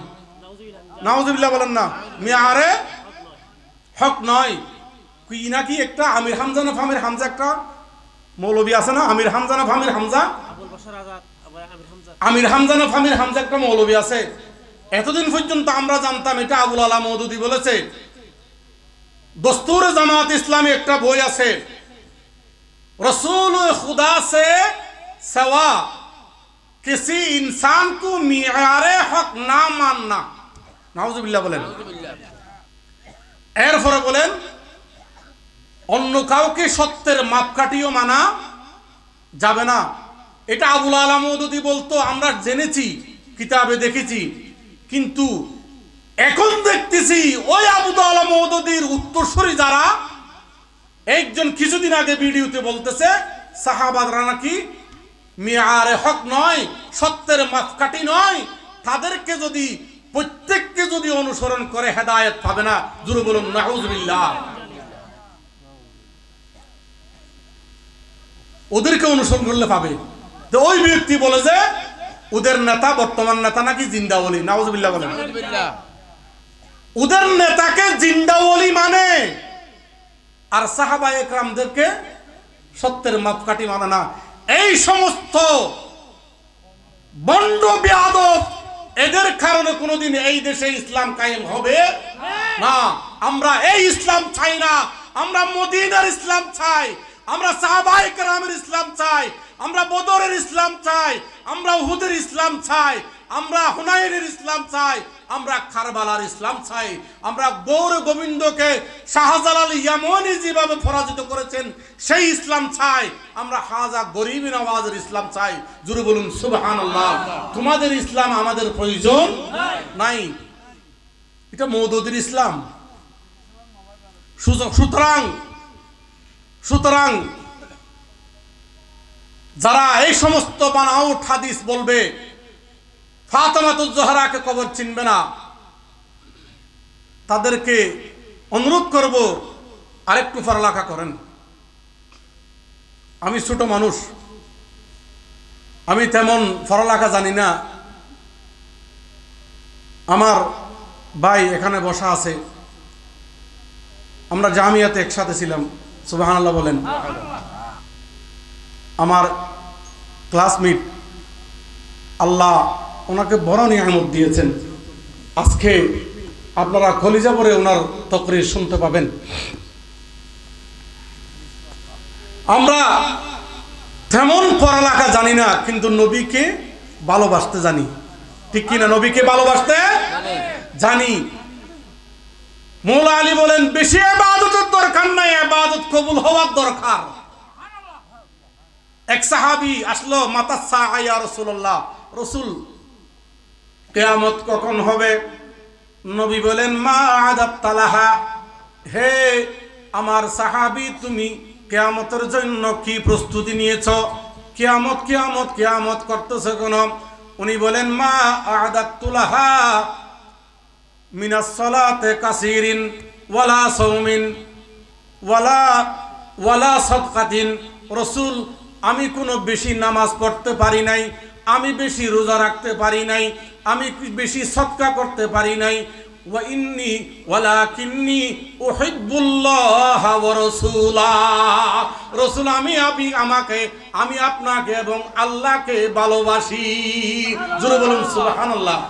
নাউজুবিল্লাহ বলেন না, মিয়ারে হক নয়। কি নাকি একটা আমির হামজা না ফামির হামজা, একটা মৌলবী আছে না, আমির হামজা না ফামির হামজা, আমির হামজা না ফামির হামজা একটা মৌলবী আছে। এতদিন পর্যন্ত আমরা জানতাম এটা আবুল আলা মওদুদি বলেছে। দস্তুর জামাত ইসলামী একটা বই আছে, रसूल खुदा से सवा किसी इंसान को मियारे हक ना मानना। नाउजुबिल्लाह बोलें। এরপরে বলেন অন্য কাউকে সত্যের মাপকাঠিও মানা যাবে না। এটা আবুল আলা মওদুদি বলতো, আমরা জেনেছি, কিতাবে দেখেছি, কিন্তু এখন দেখতেছি ওই আবুল আলা মওদুদির উত্তরসূরি যারা, একজন কিছুদিন আগে ভিডিওতে বলতেছে সাহাবারা নাকি মিয়ারে হক নয়, সত্যের মাপকাঠি নয়, তাদেরকে যদি প্রত্যেককে যদি অনুসরণ করে হেদায়েত পাবে না। জোরে বলুন নাউজুবিল্লাহ। ওদেরকে অনুসরণ করলে পাবে। তো ওই ব্যক্তি বলে যে ওদের নেতা, বর্তমান নেতা নাকি জিন্দা ওলি। নাউজুবিল্লাহ বলেন। ওদের নেতাকে জিন্দা ওলি মানে, আর সাহাবায়ে একরামদেরকে সত্যের মাপকাঠি মানে না। এই সমস্ত বন্ড বেয়াদব, এদের কারণে কোনোদিন এই দেশে ইসলাম কায়েম হবে না। আমরা এই ইসলাম চাই না। আমরা মদিনার ইসলাম চাই, আমরা সাহাবায়ে কেরামের ইসলাম চাই, আমরা বদরের ইসলাম চাই, আমরা উহুদের ইসলাম চাই, আমরা হুনাইনের ইসলাম চাই, আমরা কারবালার ইসলাম চাই, আমরা গৌর গোবিন্দকে শাহজালাল ইয়ামানি যেভাবে পরাজিত করেছেন সেই ইসলাম চাই, আমরা খাজা গরিব নওয়াজের ইসলাম চাই। জোরে বলুন সুবহানাল্লাহ। তোমাদের ইসলাম আমাদের প্রয়োজন নাই। এটা মওদুদির ইসলাম। সুতরাং যারা এই সমস্ত বানাউট হাদিস বলবে, ফাতেমাতুজ জোহরাকে কবর চিনবে না, তাদেরকে অনুরোধ করব আরেকটু পড়ালেখা করেন। আমি ছোট মানুষ, আমি তেমন পড়ালেখা জানি না। আমার ভাই এখানে বসা আছে, আমরা জামিয়াতে একসাথে ছিলাম, সুবহানাল্লাহ বলেন। আমার ক্লাসমেট, আল্লাহ ওনাকে বড় নিয়ামত দিয়েছেন। আজকে আপনারা কলিজা ভরে ওনার তকরির শুনতে পাবেন। আমরা তেমন পড়ালেখা জানি না, কিন্তু নবীকে ভালোবাসতে জানি, ঠিক কিনা? নবীকে ভালোবাসতে জানি। মৌলা আলী বলেন, বেশি ইবাদতের দরকার নাই, ইবাদত কবুল হওয়ার দরকার। এক সাহাবী আসলো, মাতাসা ইয়া রাসূলুল্লাহ, রাসূল কিয়ামত কখন হবে? নবী বলেন, মা আদাবতালাহা, হে আমার সাহাবী, তুমি কিয়ামতের জন্য কি প্রস্তুতি নিয়েছো? কিয়ামত কিয়ামত কিয়ামত করতেছে কোন? উনি বলেন, মা আদাবতুলাহা মিনাস সালাতে কাসিরিন ওয়ালা সাওমিন ওয়ালা সাদকাতিন। রাসূল, আমি কোনো বেশি নামাজ পড়তে পারি নাই, আমি বেশি রোজা রাখতে পারি নাই, আমি বেশি সদকা করতে পারি নাই। ওয়া ইন্নী ওয়ালাকিন্নী উহিব্বুল্লাহ ওয়া রাসূলাহ। রাসূল, আমি আপনাকে এবং আল্লাহকে ভালোবাসি। জোরে বলুন সুবহানাল্লাহ।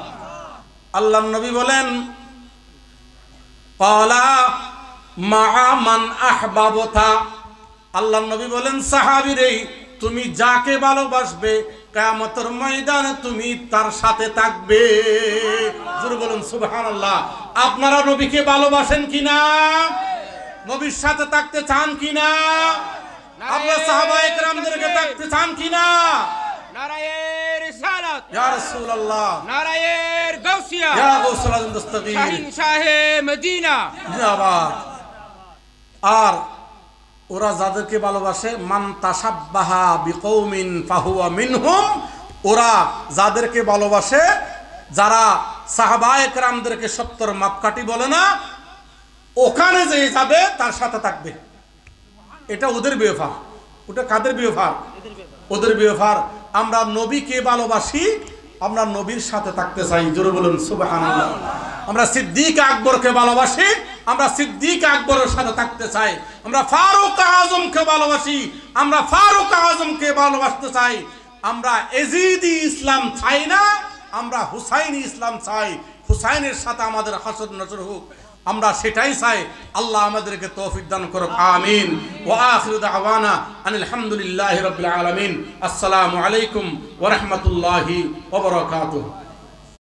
আল্লাহর নবী বলেন, ক্বালা মা মান আহবাবতা। আল্লাহর নবী বলেন, সাহাবীরে, তুমি যাকে ভালোবাসবে কিয়ামতের ময়দানে তুমি তার সাথে থাকবে। জোরে বলুন সুবহানাল্লাহ। আপনারা নবীকে ভালোবাসেন কিনা? নবীর সাথে থাকতে চান কিনা? আপনারা সাহাবায়ে কেরামদেরকে থাকতে চান কিনা? নারায়ে রিসালাত, ইয়া রাসূলুল্লাহ, নারায়ে গাউসিয়া, ইয়া গাউসুল আযম দস্তগীর, শাহিন শাহে মদিনা, জিন্দাবাদ। আর ওরা যাদেরকে ভালোবাসে, মান তাশাব্বাহা বিকৌমিন ফাহুয়া মিনহুম, ওরা যাদেরকে ভালোবাসে, যারা সাহাবায়ে কেরামদেরকে সত্তর মাপকাঠি বলে না, ওখানে যে যাবে তার সাথে থাকবে। এটা ওদের ব্যবহার। ওটা কাদের ব্যবহার? ওদের ব্যবহার। আমরা নবীকে ভালোবাসি, আমরা নবীর সাথে থাকতে চাই। জোরে বলুন সুবহানাল্লাহ। আমরা সিদ্দিক আকবরকে ভালোবাসি, আমরা সিদ্দিক আকবরের সাথে থাকতে চাই। আমরা ফারুক আজমকে ভালোবাসি, আমরা ফারুক আজমকে ভালোবাসতে চাই। আমরা এজিদি ইসলাম চাই না, আমরা হুসাইনি ইসলাম চাই। হুসাইনের সাথে আমাদের হাসর নজর হোক, আমরা সেটাই চাই। আল্লাহ আমাদেরকে তৌফিক দান করুক, আমিন। ওয়া আখিরু দাওয়ানা আনিল হামদুলিল্লাহি রাব্বিল আলামিন। আসসালামু আলাইকুম ওয়া রাহমাতুল্লাহি ওয়া বারাকাতুহু।